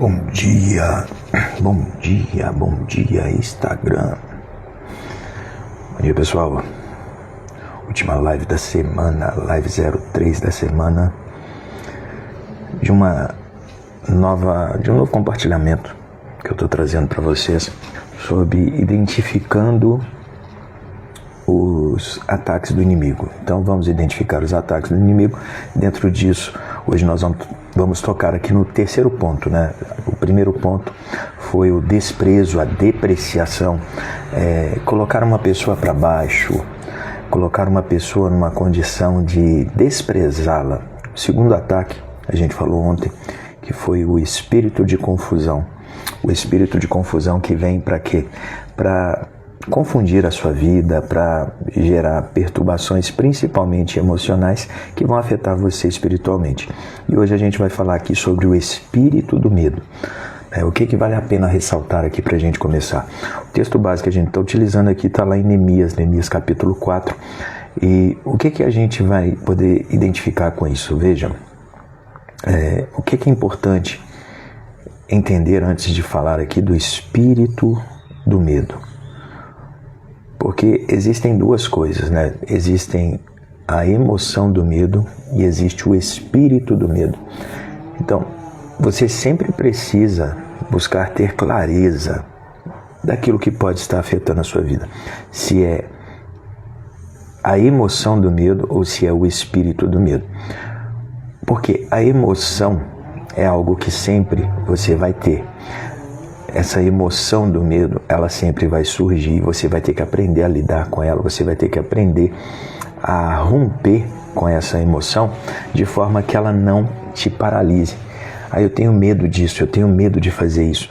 Bom dia Instagram. Bom dia pessoal, última live da semana, live 03 da semana, de um novo compartilhamento que eu estou trazendo para vocês sobre identificando os ataques do inimigo. Então vamos identificar os ataques do inimigo. Dentro disso, hoje nós vamos tocar aqui no terceiro ponto, né? O primeiro ponto foi o desprezo, a depreciação, colocar uma pessoa para baixo, colocar uma pessoa numa condição de desprezá-la. O segundo ataque, a gente falou ontem, que foi o espírito de confusão. O espírito de confusão que vem para quê? Para confundir a sua vida, para gerar perturbações, principalmente emocionais, que vão afetar você espiritualmente. E hoje a gente vai falar aqui sobre o espírito do medo. O que vale a pena ressaltar aqui para a gente começar? O texto básico que a gente está utilizando aqui está lá em Neemias capítulo 4. E o que a gente vai poder identificar com isso? Veja, o que é importante entender antes de falar aqui do espírito do medo. Porque existem duas coisas, né? Existem a emoção do medo e existe o espírito do medo. Então, você sempre precisa buscar ter clareza daquilo que pode estar afetando a sua vida. Se é a emoção do medo ou se é o espírito do medo. Porque a emoção é algo que sempre você vai ter. Essa emoção do medo, ela sempre vai surgir, você vai ter que aprender a lidar com ela, você vai ter que aprender a romper com essa emoção de forma que ela não te paralise. Eu tenho medo disso, eu tenho medo de fazer isso.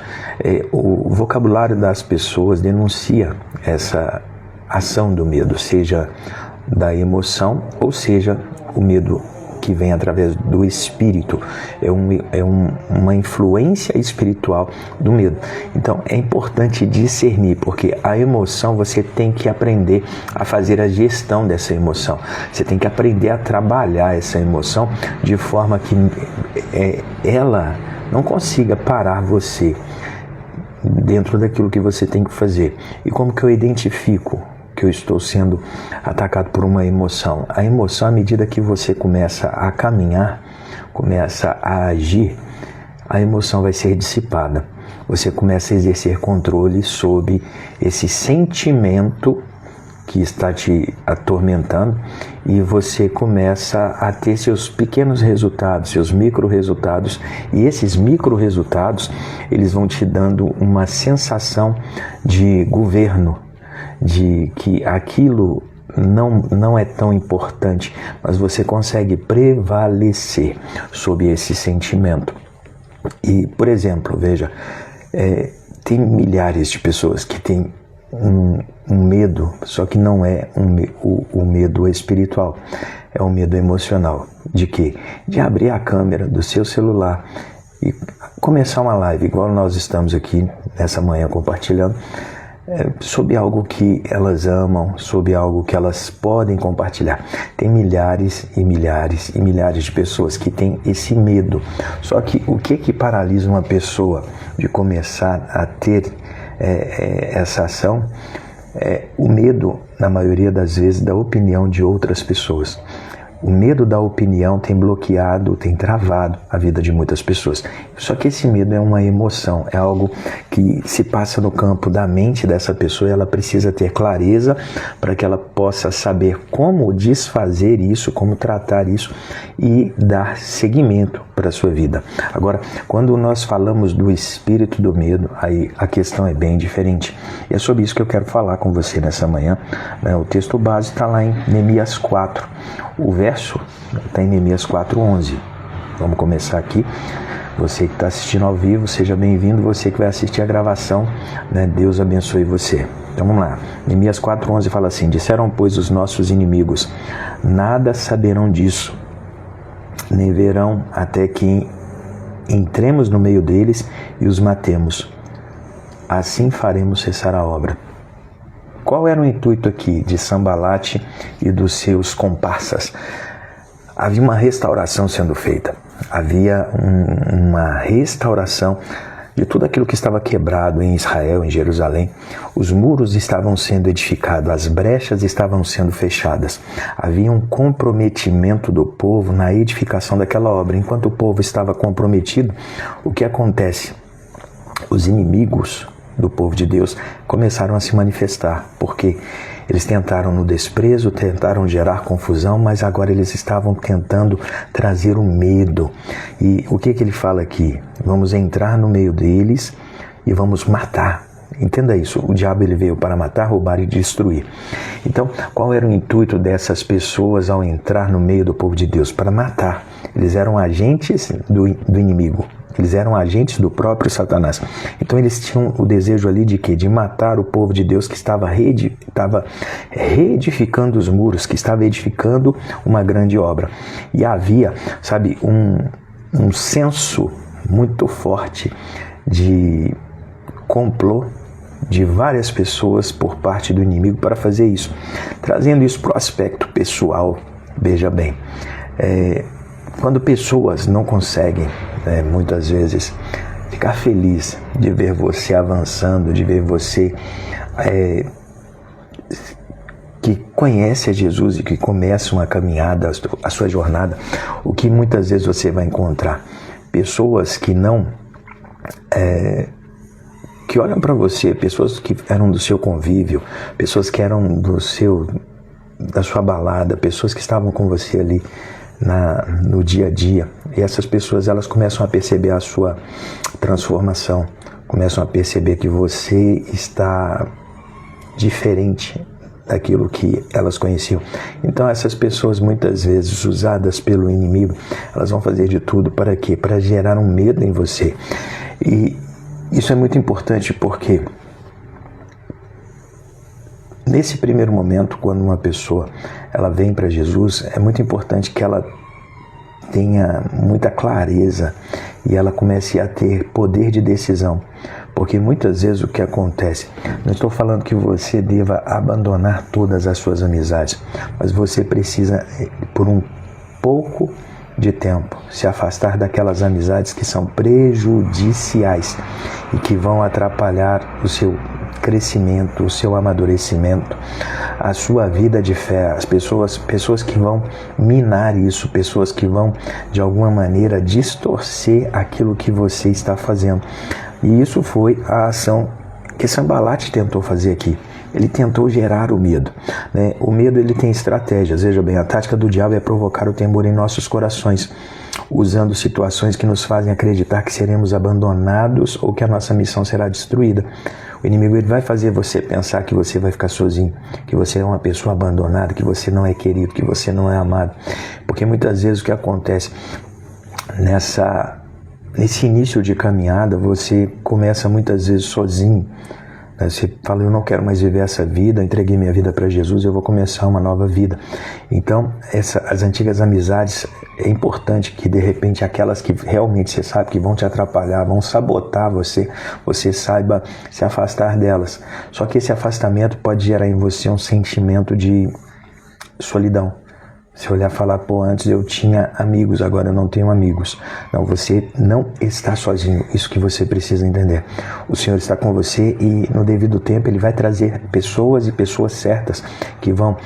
O vocabulário das pessoas denuncia essa ação do medo, seja da emoção ou seja o medo que vem através do espírito, uma influência espiritual do medo. Então é importante discernir, porque a emoção você tem que aprender a fazer a gestão dessa emoção, você tem que aprender a trabalhar essa emoção de forma que ela não consiga parar você dentro daquilo que você tem que fazer. E como que eu identifico que eu estou sendo atacado por uma emoção? A emoção, à medida que você começa a caminhar, começa a agir, a emoção vai ser dissipada. Você começa a exercer controle sobre esse sentimento que está te atormentando e você começa a ter seus pequenos resultados, seus micro resultados, e esses micro resultados, eles vão te dando uma sensação de governo, de que aquilo não é tão importante, mas você consegue prevalecer sobre esse sentimento. E, por exemplo, veja, tem milhares de pessoas que têm um medo, só que não é o medo espiritual, é um medo emocional. De quê? De abrir a câmera do seu celular e começar uma live, igual nós estamos aqui nessa manhã compartilhando, sobre algo que elas amam, sobre algo que elas podem compartilhar. Tem milhares e milhares e milhares de pessoas que têm esse medo. Só que o que paralisa uma pessoa de começar a ter essa ação é o medo, na maioria das vezes, da opinião de outras pessoas. O medo da opinião tem bloqueado, tem travado a vida de muitas pessoas. Só que esse medo é uma emoção, é algo que se passa no campo da mente dessa pessoa e ela precisa ter clareza para que ela possa saber como desfazer isso, como tratar isso e dar seguimento para a sua vida. Agora, quando nós falamos do espírito do medo, aí a questão é bem diferente. E é sobre isso que eu quero falar com você nessa manhã. O texto base está lá em Neemias 4. O verso está em Neemias 4:11. Vamos começar aqui. Você que está assistindo ao vivo, seja bem-vindo. Você que vai assistir a gravação, Deus abençoe você. Então vamos lá. Neemias 4:11 fala assim: disseram, pois, os nossos inimigos, nada saberão disso, nem verão até que entremos no meio deles e os matemos. Assim faremos cessar a obra. Qual era o intuito aqui de Sambalate e dos seus comparsas? Havia uma restauração sendo feita. havia uma restauração de tudo aquilo que estava quebrado em Israel, em Jerusalém. Os muros estavam sendo edificados, as brechas estavam sendo fechadas. Havia um comprometimento do povo na edificação daquela obra. Enquanto o povo estava comprometido, o que acontece? Os inimigos do povo de Deus começaram a se manifestar, porque eles tentaram no desprezo, tentaram gerar confusão, mas agora eles estavam tentando trazer o medo. E o que ele fala aqui? Vamos entrar no meio deles e vamos matar. Entenda isso, o diabo ele veio para matar, roubar e destruir. Então, qual era o intuito dessas pessoas ao entrar no meio do povo de Deus? Para matar. Eles eram agentes do inimigo. Eles eram agentes do próprio Satanás. Então eles tinham o desejo ali de quê? De matar o povo de Deus que estava reedificando os muros, que estava edificando uma grande obra. E havia, sabe, um senso muito forte de complô de várias pessoas por parte do inimigo para fazer isso. Trazendo isso para o aspecto pessoal, veja bem, quando pessoas não conseguem, muitas vezes, ficar feliz de ver você avançando, de ver você que conhece a Jesus e que começa uma caminhada, a sua jornada, o que muitas vezes você vai encontrar? Pessoas que não... que olham para você, pessoas que eram do seu convívio, pessoas que eram da sua balada, pessoas que estavam com você ali no dia a dia, e essas pessoas elas começam a perceber a sua transformação, começam a perceber que você está diferente daquilo que elas conheciam. Então essas pessoas muitas vezes usadas pelo inimigo, elas vão fazer de tudo para quê? Para gerar um medo em você. E isso é muito importante porque nesse primeiro momento, quando uma pessoa ela vem para Jesus, é muito importante que ela tenha muita clareza e ela comece a ter poder de decisão. Porque muitas vezes o que acontece, não estou falando que você deva abandonar todas as suas amizades, mas você precisa, por um pouco de tempo, se afastar daquelas amizades que são prejudiciais e que vão atrapalhar o seu crescimento, o seu amadurecimento, a sua vida de fé, as pessoas que vão minar isso, pessoas que vão de alguma maneira distorcer aquilo que você está fazendo. E isso foi a ação que Sanbalate tentou fazer aqui. Ele tentou gerar o medo, né? O medo ele tem estratégias. Veja bem, a tática do diabo é provocar o temor em nossos corações, usando situações que nos fazem acreditar que seremos abandonados ou que a nossa missão será destruída. O inimigo ele vai fazer você pensar que você vai ficar sozinho, que você é uma pessoa abandonada, que você não é querido, que você não é amado. Porque muitas vezes o que acontece nesse início de caminhada, você começa muitas vezes sozinho. Você fala, eu não quero mais viver essa vida, entreguei minha vida para Jesus, eu vou começar uma nova vida. Então, as antigas amizades, é importante que de repente aquelas que realmente você sabe que vão te atrapalhar, vão sabotar você saiba se afastar delas. Só que esse afastamento pode gerar em você um sentimento de solidão. Se olhar e falar, antes eu tinha amigos, agora eu não tenho amigos. Não, você não está sozinho, isso que você precisa entender. O Senhor está com você e no devido tempo Ele vai trazer pessoas e pessoas certas que vão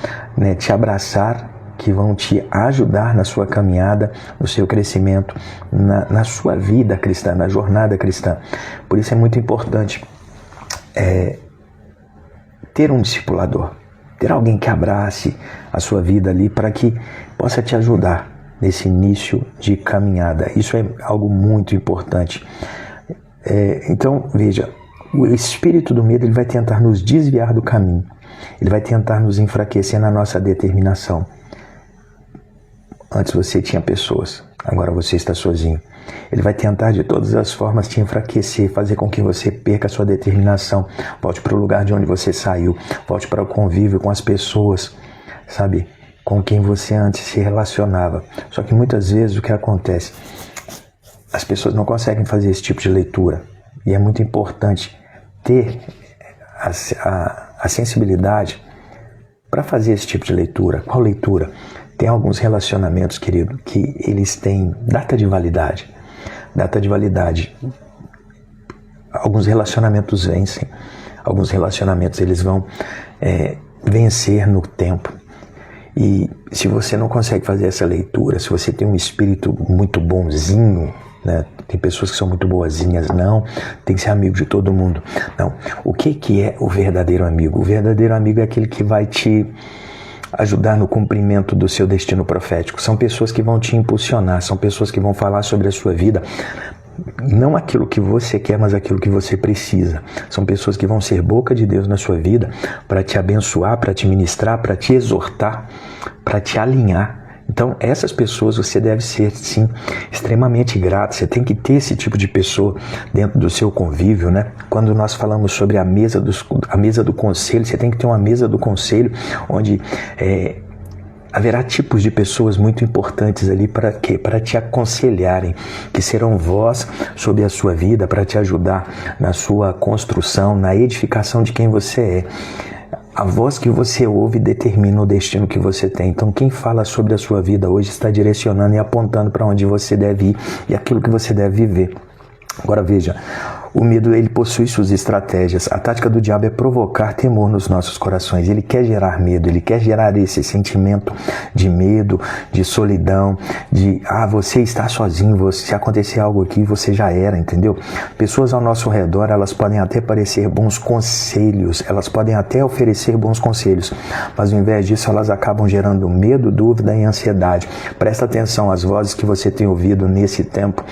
te abraçar, que vão te ajudar na sua caminhada, no seu crescimento, na sua vida cristã, na jornada cristã. Por isso é muito importante ter um discipulador. Ter alguém que abrace a sua vida ali para que possa te ajudar nesse início de caminhada. Isso é algo muito importante. Então, veja, o espírito do medo ele vai tentar nos desviar do caminho. Ele vai tentar nos enfraquecer na nossa determinação. Antes você tinha pessoas, agora você está sozinho. Ele vai tentar de todas as formas te enfraquecer, fazer com que você perca a sua determinação, volte para o lugar de onde você saiu, volte para o convívio com as pessoas, sabe, com quem você antes se relacionava. Só que muitas vezes o que acontece? As pessoas não conseguem fazer esse tipo de leitura e é muito importante ter a sensibilidade para fazer esse tipo de leitura. Qual leitura? Tem alguns relacionamentos, querido, que eles têm data de validade. Data de validade. Alguns relacionamentos vencem. Alguns relacionamentos eles vão vencer no tempo. E se você não consegue fazer essa leitura, se você tem um espírito muito bonzinho, né? Tem pessoas que são muito boazinhas, não, tem que ser amigo de todo mundo. Não. O que é o verdadeiro amigo? O verdadeiro amigo é aquele que vai te ajudar no cumprimento do seu destino profético. São pessoas que vão te impulsionar, são pessoas que vão falar sobre a sua vida, não aquilo que você quer, mas aquilo que você precisa. São pessoas que vão ser boca de Deus na sua vida para te abençoar, para te ministrar, para te exortar, para te alinhar. Então, essas pessoas você deve ser, sim, extremamente grato. Você tem que ter esse tipo de pessoa dentro do seu convívio, né? Quando nós falamos sobre a mesa do conselho, você tem que ter uma mesa do conselho onde haverá tipos de pessoas muito importantes ali para quê? Para te aconselharem, que serão voz sobre a sua vida, para te ajudar na sua construção, na edificação de quem você é. A voz que você ouve determina o destino que você tem. Então, quem fala sobre a sua vida hoje está direcionando e apontando para onde você deve ir e aquilo que você deve viver. Agora veja, o medo ele possui suas estratégias. A tática do diabo é provocar temor nos nossos corações. Ele quer gerar medo, ele quer gerar esse sentimento de medo, de solidão, de você está sozinho, se acontecer algo aqui, você já era, entendeu? Pessoas ao nosso redor, elas podem até parecer bons conselhos, elas podem até oferecer bons conselhos, mas ao invés disso elas acabam gerando medo, dúvida e ansiedade. Presta atenção às vozes que você tem ouvido nesse tempo,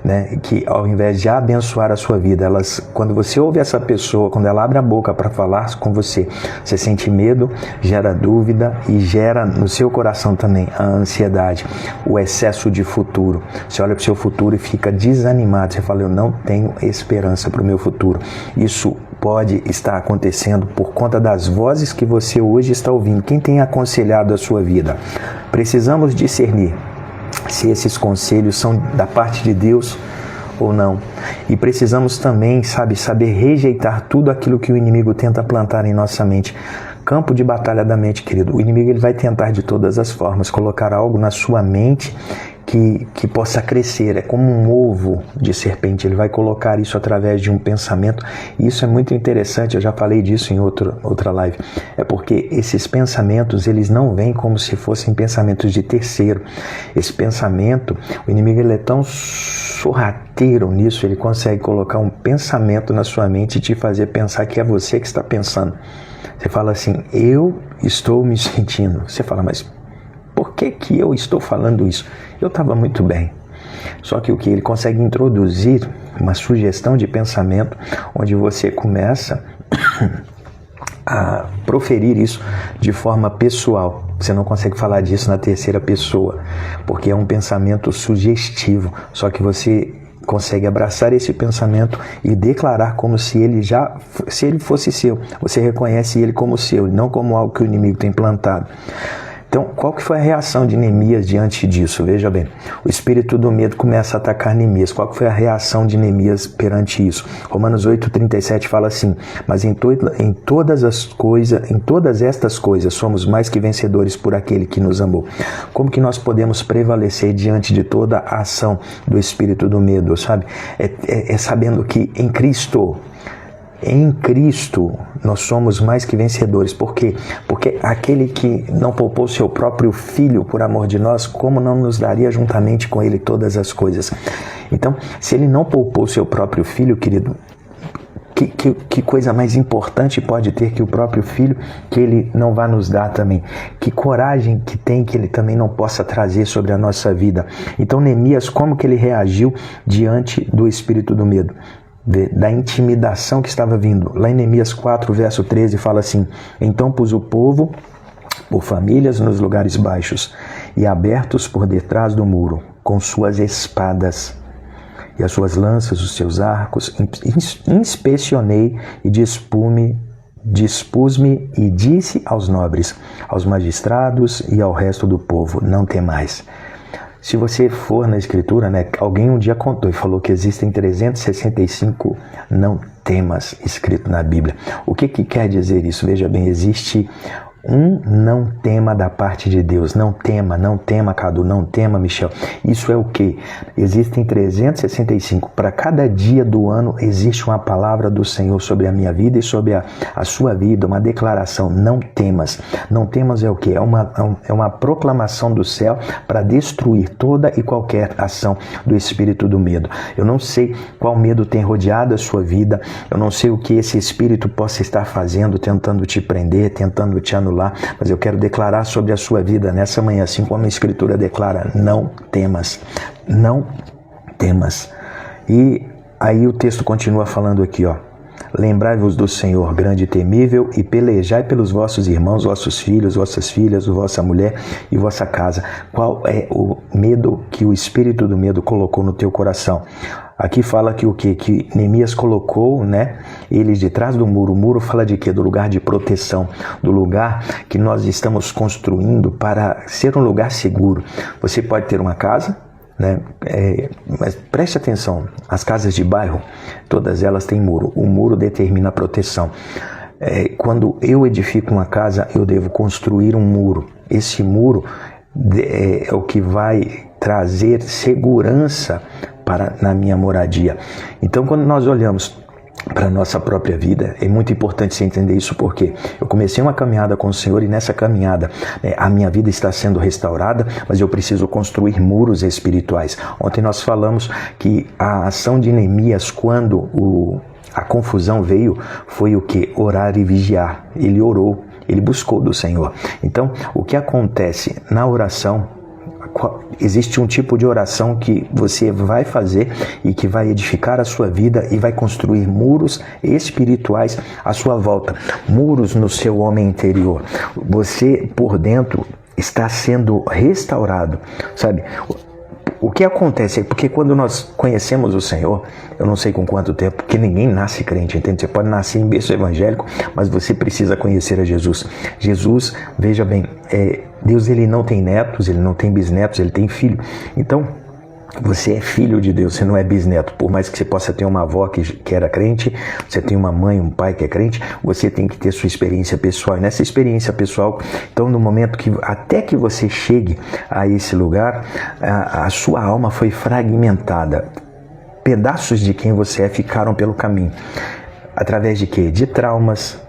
né, que ao invés de abençoar a sua vida, quando você ouve essa pessoa, quando ela abre a boca para falar com você, você sente medo, gera dúvida e gera no seu coração também a ansiedade, o excesso de futuro. Você olha para o seu futuro e fica desanimado, você fala, eu não tenho esperança para o meu futuro. Isso pode estar acontecendo por conta das vozes que você hoje está ouvindo. Quem tem aconselhado a sua vida? Precisamos discernir se esses conselhos são da parte de Deus ou não. E precisamos também, saber rejeitar tudo aquilo que o inimigo tenta plantar em nossa mente. Campo de batalha da mente, querido. O inimigo ele vai tentar de todas as formas colocar algo na sua mente que possa crescer. É como um ovo de serpente. Ele vai colocar isso através de um pensamento. E isso é muito interessante. Eu já falei disso em outra live. É porque esses pensamentos, eles não vêm como se fossem pensamentos de terceiro. Esse pensamento, o inimigo ele é tão sorrateiro nisso, ele consegue colocar um pensamento na sua mente e te fazer pensar que é você que está pensando. Você fala assim, eu estou me sentindo. Você fala, mas por que eu estou falando isso? Eu estava muito bem. Só que ele consegue introduzir uma sugestão de pensamento onde você começa a proferir isso de forma pessoal. Você não consegue falar disso na terceira pessoa, porque é um pensamento sugestivo. Só que você consegue abraçar esse pensamento e declarar como se ele fosse seu. Você reconhece ele como seu, não como algo que o inimigo tem plantado. Então, qual que foi a reação de Neemias diante disso? Veja bem, o espírito do medo começa a atacar Neemias. Qual que foi a reação de Neemias perante isso? Romanos 8:37 fala assim, mas em todas estas coisas somos mais que vencedores por aquele que nos amou. Como que nós podemos prevalecer diante de toda a ação do espírito do medo, sabe? É sabendo que em Cristo nós somos mais que vencedores. Por quê? Porque aquele que não poupou seu próprio filho por amor de nós, como não nos daria juntamente com ele todas as coisas? Então, se ele não poupou seu próprio filho, querido, que coisa mais importante pode ter que o próprio filho que ele não vai nos dar também? Que coragem que tem que ele também não possa trazer sobre a nossa vida? Então, Neemias, como que ele reagiu diante do espírito do medo? Da intimidação que estava vindo. Lá em Neemias 4, verso 13, fala assim, então pus o povo por famílias nos lugares baixos e abertos por detrás do muro, com suas espadas e as suas lanças, os seus arcos, inspecionei e dispus-me e disse aos nobres, aos magistrados e ao resto do povo, não temais. Se você for na escritura, né, alguém um dia contou e falou que existem 365 não temas escrito na Bíblia. O que quer dizer isso? Veja bem, existe Não tema da parte de Deus. Não tema, Cadu, não tema, Michel. Isso é o quê? Existem 365. Para cada dia do ano existe uma palavra do Senhor sobre a minha vida e sobre a sua vida, uma declaração. Não temas. Não temas é o quê? É uma proclamação do céu para destruir toda e qualquer ação do espírito do medo. Eu não sei qual medo tem rodeado a sua vida. Eu não sei o que esse espírito possa estar fazendo, tentando te prender, tentando te anular, mas eu quero declarar sobre a sua vida nessa manhã, assim como a Escritura declara: não temas, não temas. E aí o texto continua falando aqui, ó: lembrai-vos do Senhor grande e temível, e pelejai pelos vossos irmãos, vossos filhos, vossas filhas, vossa mulher e vossa casa. Qual é o medo que o espírito do medo colocou no teu coração? Aqui fala que o quê? Que Neemias colocou, né, eles de trás do muro. O muro fala de quê? Do lugar de proteção, do lugar que nós estamos construindo para ser um lugar seguro. Você pode ter uma casa, né? Mas preste atenção, as casas de bairro, todas elas têm muro. O muro determina a proteção. Quando eu edifico uma casa, eu devo construir um muro. Esse muro é o que vai trazer segurança na minha moradia. Então, quando nós olhamos para a nossa própria vida, é muito importante você entender isso, porque eu comecei uma caminhada com o Senhor e nessa caminhada a minha vida está sendo restaurada, mas eu preciso construir muros espirituais. Ontem nós falamos que a ação de Neemias, quando a confusão veio, foi o que? Orar e vigiar. Ele orou, ele buscou do Senhor. Então, o que acontece na oração? Existe um tipo de oração que você vai fazer e que vai edificar a sua vida e vai construir muros espirituais à sua volta, muros no seu homem interior. Você, por dentro, está sendo restaurado, sabe? O que acontece é porque quando nós conhecemos o Senhor, eu não sei com quanto tempo, porque ninguém nasce crente, entende? Você pode nascer em berço evangélico, mas você precisa conhecer a Jesus. Jesus, veja bem, Deus, ele não tem netos, ele não tem bisnetos, ele tem filho. Então, você é filho de Deus, você não é bisneto. Por mais que você possa ter uma avó que era crente, você tem uma mãe, um pai que é crente, você tem que ter sua experiência pessoal. E nessa experiência pessoal, então no momento que até que você chegue a esse lugar, a sua alma foi fragmentada. Pedaços de quem você é ficaram pelo caminho. Através de quê? De traumas,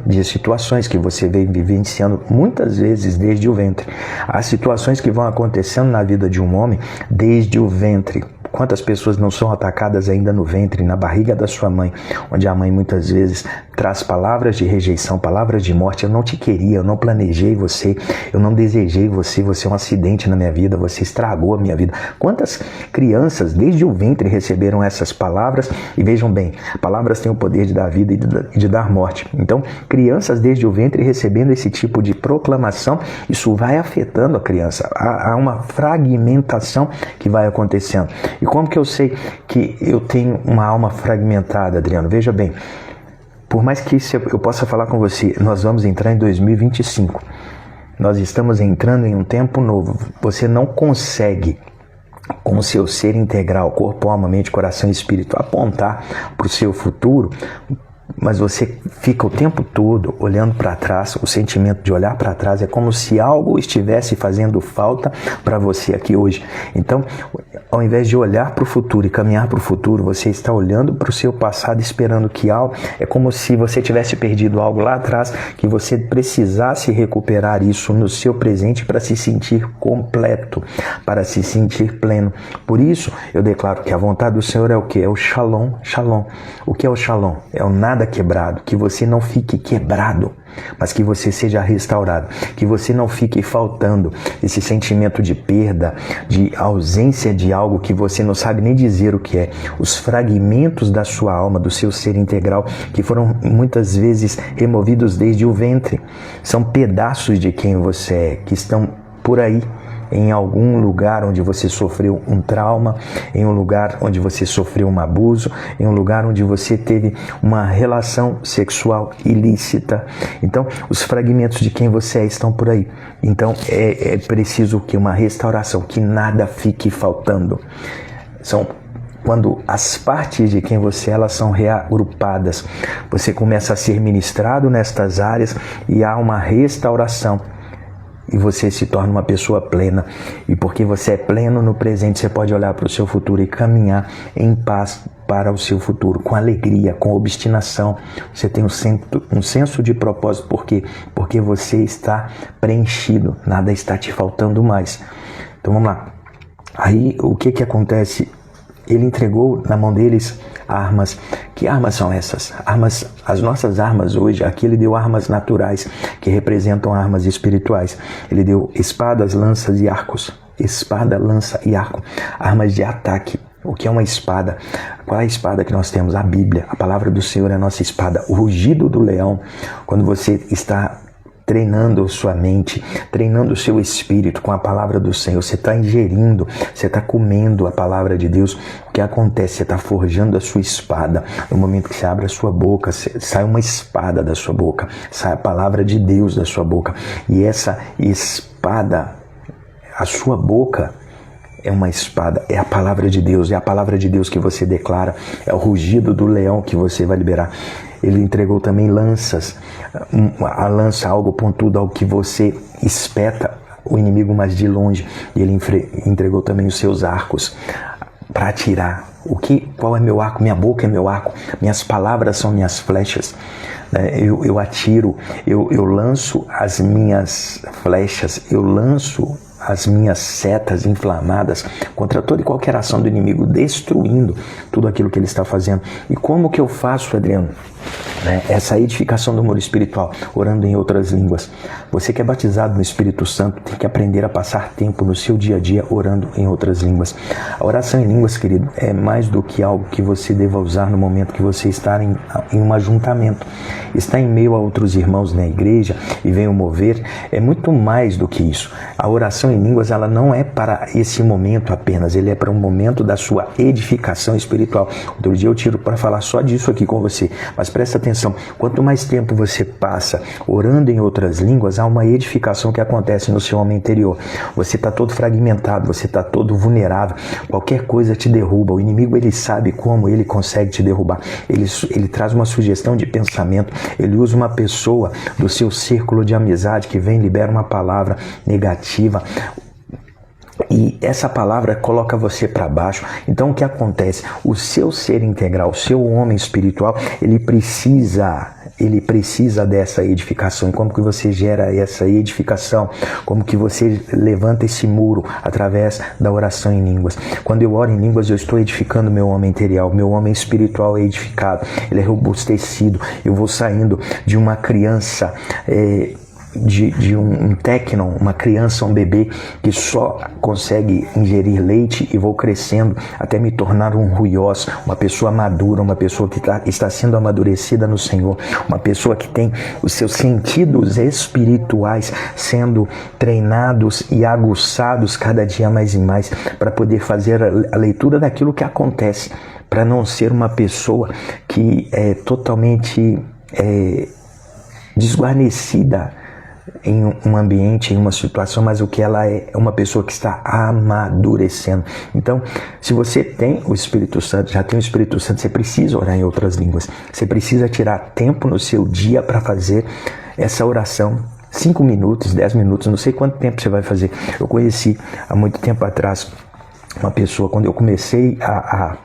de situações que você vem vivenciando muitas vezes desde o ventre. Há situações que vão acontecendo na vida de um homem desde o ventre. Quantas pessoas não são atacadas ainda no ventre, na barriga da sua mãe, onde a mãe muitas vezes traz palavras de rejeição, palavras de morte. Eu não te queria, eu não planejei você, eu não desejei você, você é um acidente na minha vida, você estragou a minha vida. Quantas crianças desde o ventre receberam essas palavras? E vejam bem, palavras têm o poder de dar vida e de dar morte. Então, crianças desde o ventre recebendo esse tipo de proclamação, isso vai afetando a criança. Há uma fragmentação que vai acontecendo. E como que eu sei que eu tenho uma alma fragmentada, Adriano? Veja bem, por mais que eu possa falar com você, nós vamos entrar em 2025. Nós estamos entrando em um tempo novo. Você não consegue, com o seu ser integral, corpo, alma, mente, coração e espírito, apontar para o seu futuro, mas você fica o tempo todo olhando para trás. O sentimento de olhar para trás é como se algo estivesse fazendo falta para você aqui hoje. Então, ao invés de olhar para o futuro e caminhar para o futuro, você está olhando para o seu passado, esperando que algo... É como se você tivesse perdido algo lá atrás, que você precisasse recuperar isso no seu presente para se sentir completo, para se sentir pleno. Por isso, eu declaro que a vontade do Senhor é o quê? É o shalom, shalom. O que é o shalom? É o nada quebrado, que você não fique quebrado, mas que você seja restaurado, que você não fique faltando, esse sentimento de perda, de ausência de algo que você não sabe nem dizer o que é, os fragmentos da sua alma, do seu ser integral, que foram muitas vezes removidos desde o ventre, são pedaços de quem você é, que estão por aí, em algum lugar onde você sofreu um trauma, em um lugar onde você sofreu um abuso, em um lugar onde você teve uma relação sexual ilícita. Então, os fragmentos de quem você é estão por aí. Então, é preciso que uma restauração, que nada fique faltando. São quando as partes de quem você é, elas são reagrupadas, você começa a ser ministrado nestas áreas e há uma restauração. E você se torna uma pessoa plena. E porque você é pleno no presente, você pode olhar para o seu futuro e caminhar em paz para o seu futuro, com alegria, com obstinação. Você tem um senso de propósito. Por quê? Porque você está preenchido, nada está te faltando mais. Então vamos lá. Aí o que acontece? Ele entregou na mão deles armas. Que armas são essas? As nossas armas hoje, aqui ele deu armas naturais, que representam armas espirituais. Ele deu espadas, lanças e arcos. Espada, lança e arco. Armas de ataque. O que é uma espada? Qual é a espada que nós temos? A Bíblia. A palavra do Senhor é a nossa espada. O rugido do leão. Quando você está treinando sua mente, treinando o seu espírito com a palavra do Senhor, você está ingerindo, você está comendo a palavra de Deus. O que acontece? Você está forjando a sua espada. No momento que você abre a sua boca, sai uma espada da sua boca, sai a palavra de Deus da sua boca. E essa espada, a sua boca, é uma espada, é a palavra de Deus, é a palavra de Deus que você declara, é o rugido do leão que você vai liberar. Ele entregou também lanças, a lança, algo pontudo, algo que você espeta o inimigo mais de longe. E ele entregou também os seus arcos para atirar. Qual é meu arco? Minha boca é meu arco, minhas palavras são minhas flechas. Eu atiro, eu lanço as minhas flechas, eu lanço as minhas setas inflamadas contra toda e qualquer ação do inimigo, destruindo tudo aquilo que ele está fazendo. E como que eu faço, Adriano? Essa edificação do muro espiritual, orando em outras línguas. Você que é batizado no Espírito Santo tem que aprender a passar tempo no seu dia a dia orando em outras línguas. A oração em línguas, querido, é mais do que algo que você deva usar no momento que você está em um ajuntamento. Está em meio a outros irmãos na igreja e vem o mover, é muito mais do que isso. A oração em línguas, ela não é para esse momento apenas, ele é para um momento da sua edificação espiritual. Outro dia eu tiro para falar só disso aqui com você, mas presta atenção, quanto mais tempo você passa orando em outras línguas, há uma edificação que acontece no seu homem interior. Você está todo fragmentado, você está todo vulnerável, qualquer coisa te derruba. O inimigo, ele sabe como ele consegue te derrubar. Ele traz uma sugestão de pensamento, ele usa uma pessoa do seu círculo de amizade que vem e libera uma palavra negativa. E essa palavra coloca você para baixo. Então o que acontece? O seu ser integral, o seu homem espiritual, ele precisa dessa edificação. E como que você gera essa edificação? Como que você levanta esse muro? Através da oração em línguas. Quando eu oro em línguas, eu estou edificando meu homem interior, meu homem espiritual é edificado, ele é robustecido. Eu vou saindo de uma criança de um tecnon, uma criança, um bebê que só consegue ingerir leite, e vou crescendo até me tornar um ruiós, uma pessoa madura, uma pessoa que está sendo amadurecida no Senhor, uma pessoa que tem os seus sentidos espirituais sendo treinados e aguçados cada dia mais e mais para poder fazer a leitura daquilo que acontece, para não ser uma pessoa que é totalmente desguarnecida em um ambiente, em uma situação, mas o que ela é uma pessoa que está amadurecendo. Então, se você tem o Espírito Santo, já tem o Espírito Santo, você precisa orar em outras línguas. Você precisa tirar tempo no seu dia para fazer essa oração. 5 minutos, 10 minutos, não sei quanto tempo você vai fazer. Eu conheci há muito tempo atrás uma pessoa, quando eu comecei a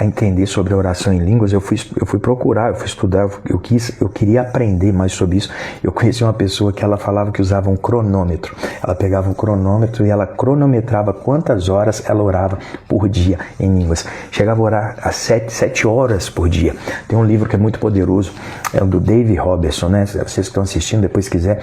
entender sobre a oração em línguas, eu fui procurar, eu fui estudar, eu queria aprender mais sobre isso. Eu conheci uma pessoa que ela falava que usava um cronômetro. Ela pegava um cronômetro e ela cronometrava quantas horas ela orava por dia em línguas. Chegava a orar às 7 horas por dia. Tem um livro que é muito poderoso, é o do Dave Robertson, né? Vocês que estão assistindo, depois se quiser,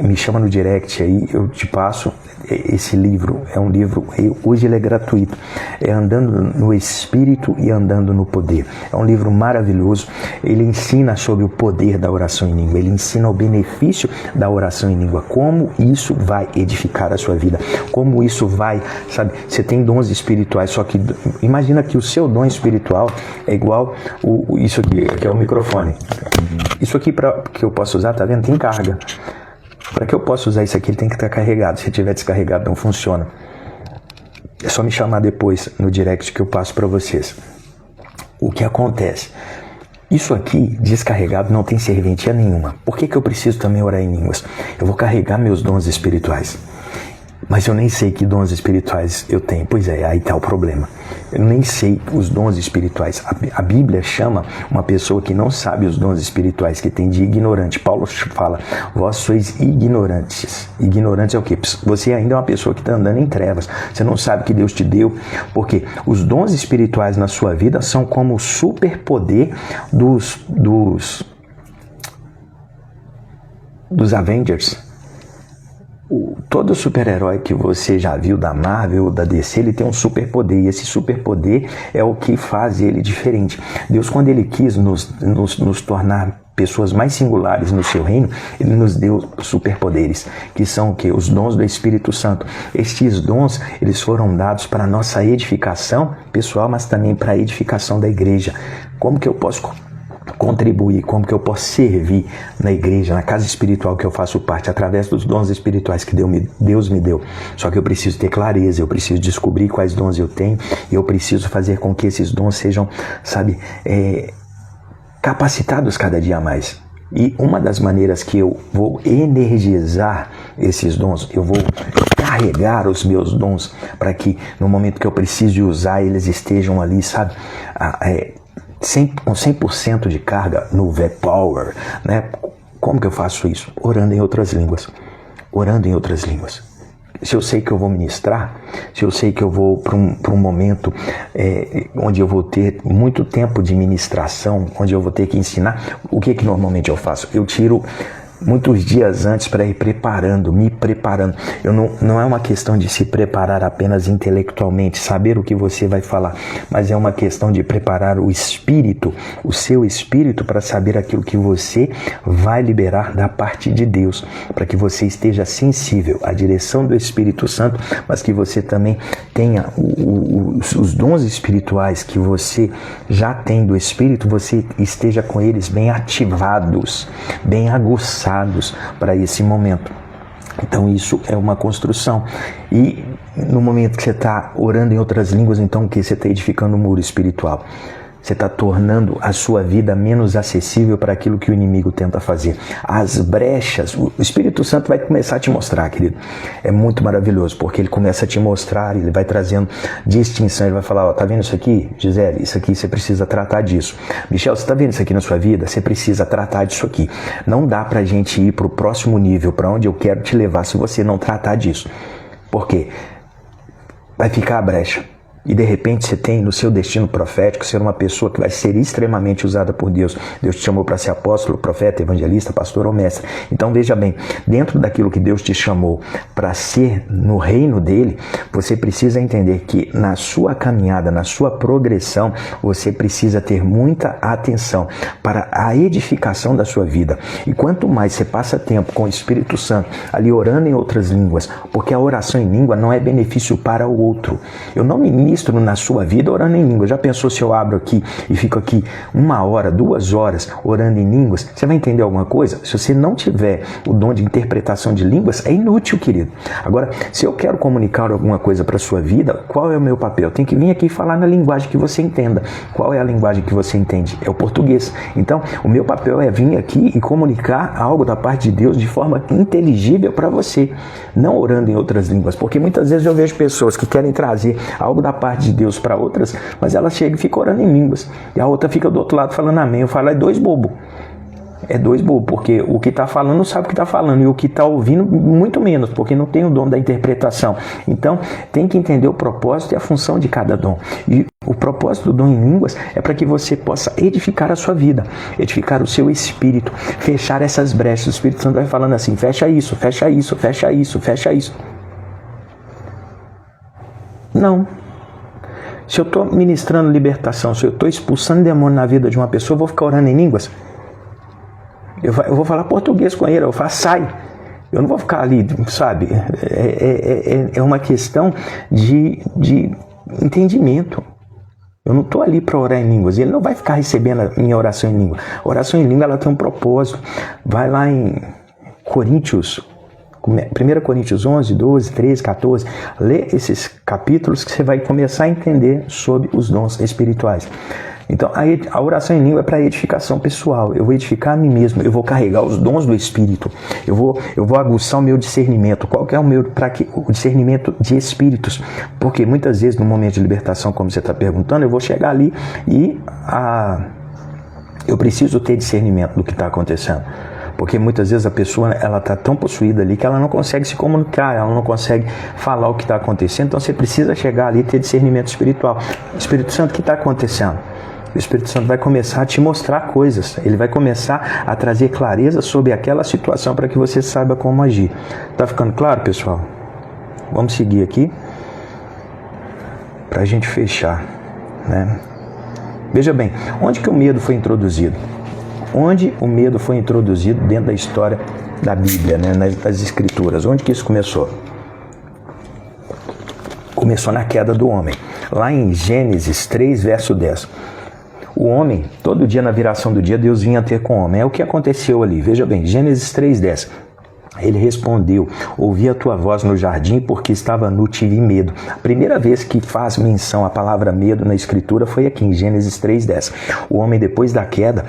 me chama no direct aí, eu te passo esse livro. É um livro, hoje ele é gratuito, é Andando no Espírito e Andando no Poder. É um livro maravilhoso. Ele ensina sobre o poder da oração em língua, ele ensina o benefício da oração em língua, como isso vai edificar a sua vida, como isso vai, sabe, você tem dons espirituais, só que imagina que o seu dom espiritual é igual isso aqui, que é o microfone. Isso aqui que eu posso usar, tá vendo? Tem carga. Para que eu possa usar isso aqui, ele tem que estar carregado. Se estiver descarregado, não funciona. É só me chamar depois no direct que eu passo para vocês. O que acontece? Isso aqui, descarregado, não tem serventia nenhuma. Por que eu preciso também orar em línguas? Eu vou carregar meus dons espirituais. Mas eu nem sei que dons espirituais eu tenho. Pois é, aí está o problema. Eu nem sei os dons espirituais. A Bíblia chama uma pessoa que não sabe os dons espirituais que tem de ignorante. Paulo fala, vós sois ignorantes. Ignorante é o quê? Você ainda é uma pessoa que está andando em trevas. Você não sabe que Deus te deu. Porque os dons espirituais na sua vida são como o superpoder dos Avengers. Todo super-herói que você já viu da Marvel ou da DC, ele tem um superpoder, e esse superpoder é o que faz ele diferente. Deus, quando ele quis nos tornar pessoas mais singulares no seu reino, ele nos deu superpoderes, que são o quê? Os dons do Espírito Santo. Estes dons, eles foram dados para a nossa edificação pessoal, mas também para a edificação da igreja. Como que eu posso contribuir, como que eu posso servir na igreja, na casa espiritual que eu faço parte, através dos dons espirituais que Deus me deu? Só que eu preciso ter clareza, eu preciso descobrir quais dons eu tenho, e eu preciso fazer com que esses dons sejam, capacitados cada dia mais. E uma das maneiras que eu vou energizar esses dons, eu vou carregar os meus dons para que no momento que eu preciso de usar, eles estejam ali, com 100% de carga no V-Power, né? Como que eu faço isso? Orando em outras línguas. Orando em outras línguas. Se eu sei que eu vou ministrar, se eu sei que eu vou para um momento onde eu vou ter muito tempo de ministração, onde eu vou ter que ensinar, o que normalmente eu faço? Eu tiro muitos dias antes para ir me preparando. Não é uma questão de se preparar apenas intelectualmente, saber o que você vai falar, mas é uma questão de preparar o espírito, o seu espírito, para saber aquilo que você vai liberar da parte de Deus, para que você esteja sensível à direção do Espírito Santo, mas que você também tenha os dons espirituais que você já tem do Espírito, você esteja com eles bem ativados, bem aguçados para esse momento. Então isso é uma construção. E no momento que você está orando em outras línguas, então o que? Você está edificando um muro espiritual. Você está tornando a sua vida menos acessível para aquilo que o inimigo tenta fazer. As brechas, o Espírito Santo vai começar a te mostrar, querido. É muito maravilhoso, porque ele começa a te mostrar, ele vai trazendo distinção, ele vai falar, ó, tá vendo isso aqui, Gisele? Isso aqui você precisa tratar disso. Michel, você tá vendo isso aqui na sua vida? Você precisa tratar disso aqui. Não dá pra gente ir pro próximo nível, para onde eu quero te levar, se você não tratar disso. Por quê? Vai ficar a brecha. E de repente você tem no seu destino profético ser uma pessoa que vai ser extremamente usada por Deus. Deus te chamou para ser apóstolo, profeta, evangelista, pastor ou mestre. Então veja bem, dentro daquilo que Deus te chamou para ser no reino dele, você precisa entender que na sua caminhada, na sua progressão, você precisa ter muita atenção para a edificação da sua vida. E quanto mais você passa tempo com o Espírito Santo ali orando em outras línguas, porque a oração em língua não é benefício para o outro. Eu não ministro na sua vida orando em línguas. Já pensou se eu abro aqui e fico aqui 1 hora, 2 horas orando em línguas? Você vai entender alguma coisa? Se você não tiver o dom de interpretação de línguas, é inútil, querido. Agora, se eu quero comunicar alguma coisa para a sua vida, qual é o meu papel? Eu tenho que vir aqui e falar na linguagem que você entenda. Qual é a linguagem que você entende? É o português. Então, o meu papel é vir aqui e comunicar algo da parte de Deus de forma inteligível para você, não orando em outras línguas, porque muitas vezes eu vejo pessoas que querem trazer algo da parte de Deus para outras, mas ela chega e fica orando em línguas, e a outra fica do outro lado falando amém. Eu falo, é dois bobos, porque o que está falando não sabe o que está falando, e o que está ouvindo muito menos, porque não tem o dom da interpretação. Então tem que entender o propósito e a função de cada dom. E o propósito do dom em línguas é para que você possa edificar a sua vida, edificar o seu espírito, fechar essas brechas. O Espírito Santo vai falando assim, fecha isso, fecha isso, fecha isso, fecha isso. Não. Se eu estou ministrando libertação, se eu estou expulsando demônio na vida de uma pessoa, eu vou ficar orando em línguas? Eu vou falar português com ele, eu falo, sai. Eu não vou ficar ali, sabe? É uma questão de entendimento. Eu não estou ali para orar em línguas. Ele não vai ficar recebendo a minha oração em língua. A oração em língua ela tem um propósito. Vai lá em Coríntios 1 Coríntios 11, 12, 13, 14. Lê esses capítulos que você vai começar a entender sobre os dons espirituais. Então, a oração em língua é para edificação pessoal. Eu vou edificar a mim mesmo. Eu vou carregar os dons do Espírito. Eu vou aguçar o meu discernimento. Qual que é o discernimento de espíritos? Porque muitas vezes, no momento de libertação, como você está perguntando, eu vou chegar ali e eu preciso ter discernimento do que está acontecendo. Porque muitas vezes a pessoa está tão possuída ali que ela não consegue se comunicar, ela não consegue falar o que está acontecendo. Então você precisa chegar ali e ter discernimento espiritual. Espírito Santo, o que está acontecendo? O Espírito Santo vai começar a te mostrar coisas. Ele vai começar a trazer clareza sobre aquela situação para que você saiba como agir. Tá ficando claro, pessoal? Vamos seguir aqui para a gente fechar, né? Veja bem, onde que o medo foi introduzido? Onde o medo foi introduzido dentro da história da Bíblia, né? Das Escrituras? Onde que isso começou? Começou na queda do homem. Lá em Gênesis 3, verso 10. O homem, todo dia na viração do dia, Deus vinha ter com o homem. É o que aconteceu ali. Veja bem, Gênesis 3:10. Ele respondeu: ouvi a tua voz no jardim porque estava nu, tive medo. A primeira vez que faz menção à palavra medo na Escritura foi aqui em Gênesis 3:10. O homem, depois da queda,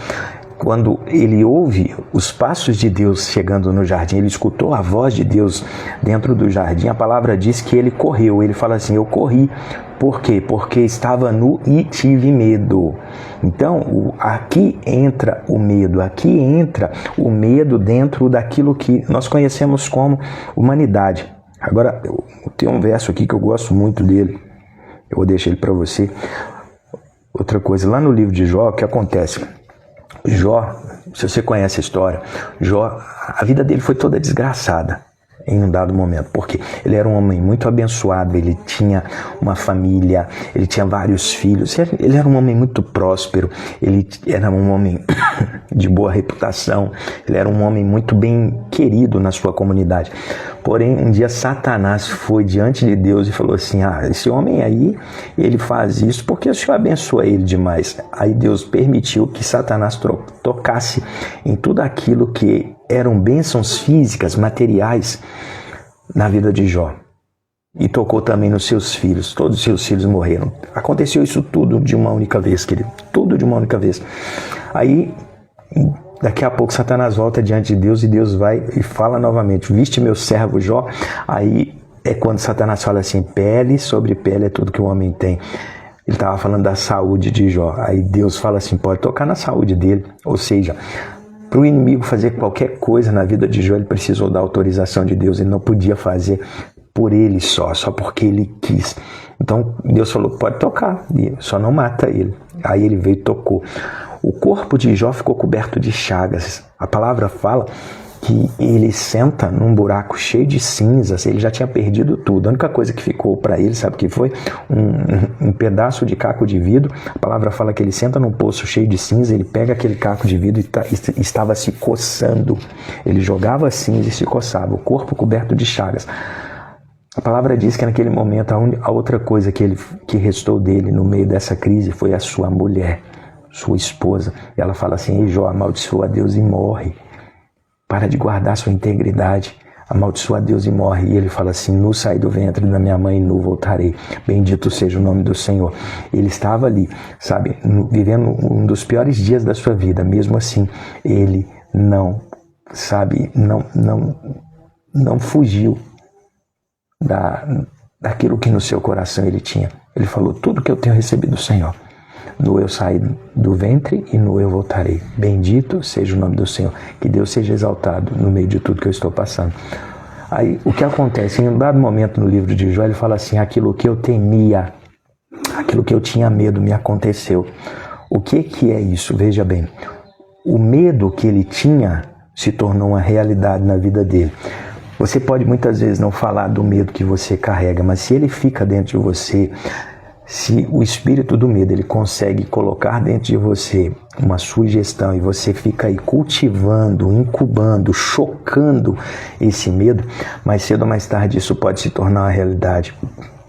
quando ele ouve os passos de Deus chegando no jardim, ele escutou a voz de Deus dentro do jardim, a palavra diz que ele correu. Ele fala assim: eu corri. Por quê? Porque estava nu e tive medo. Então, aqui entra o medo. Aqui entra o medo dentro daquilo que nós conhecemos como humanidade. Agora, eu tenho um verso aqui que eu gosto muito dele. Eu vou deixar ele para você. Outra coisa, lá no livro de Jó, o que acontece? Jó, se você conhece a história, Jó, a vida dele foi toda desgraçada em um dado momento, porque ele era um homem muito abençoado, ele tinha uma família, ele tinha vários filhos, ele era um homem muito próspero, ele era um homem de boa reputação, ele era um homem muito bem querido na sua comunidade. Porém, um dia Satanás foi diante de Deus e falou assim: esse homem aí, ele faz isso porque o Senhor abençoa ele demais. Aí Deus permitiu que Satanás tocasse em tudo aquilo que eram bênçãos físicas, materiais, na vida de Jó. E tocou também nos seus filhos. Todos os seus filhos morreram. Aconteceu isso tudo de uma única vez, querido. Tudo de uma única vez. Aí, daqui a pouco, Satanás volta diante de Deus e Deus vai e fala novamente: viste meu servo Jó? Aí é quando Satanás fala assim: pele sobre pele é tudo que o homem tem. Ele estava falando da saúde de Jó. Aí Deus fala assim: pode tocar na saúde dele. Ou seja, para o inimigo fazer qualquer coisa na vida de Jó, ele precisou da autorização de Deus. Ele não podia fazer por ele só porque ele quis. Então Deus falou: pode tocar, só não mata ele. Aí ele veio e tocou. O corpo de Jó ficou coberto de chagas. A palavra fala que ele senta num buraco cheio de cinzas. Ele já tinha perdido tudo. A única coisa que ficou para ele, sabe o que foi? Um pedaço de caco de vidro. A palavra fala que ele senta num poço cheio de cinza, ele pega aquele caco de vidro e estava se coçando. Ele jogava cinza e se coçava, o corpo coberto de chagas. A palavra diz que naquele momento a outra coisa que restou dele no meio dessa crise foi a sua mulher, sua esposa. E ela fala assim: ei Jó, amaldiçoa a Deus e morre. Para de guardar sua integridade, amaldiçoa a Deus e morre. E ele fala assim: nu saí do ventre da minha mãe e nu voltarei. Bendito seja o nome do Senhor. Ele estava ali, sabe, vivendo um dos piores dias da sua vida. Mesmo assim, ele não fugiu daquilo que no seu coração ele tinha. Ele falou: tudo que eu tenho recebido do Senhor. Nu eu saí do ventre e nu eu voltarei. Bendito seja o nome do Senhor. Que Deus seja exaltado no meio de tudo que eu estou passando. Aí, o que acontece? Em um dado momento no livro de Jó, ele fala assim: aquilo que eu temia, aquilo que eu tinha medo me aconteceu. O que é isso? Veja bem. O medo que ele tinha se tornou uma realidade na vida dele. Você pode muitas vezes não falar do medo que você carrega, mas se ele fica dentro de você, se o espírito do medo ele consegue colocar dentro de você uma sugestão e você fica aí cultivando, incubando, chocando esse medo, mais cedo ou mais tarde isso pode se tornar uma realidade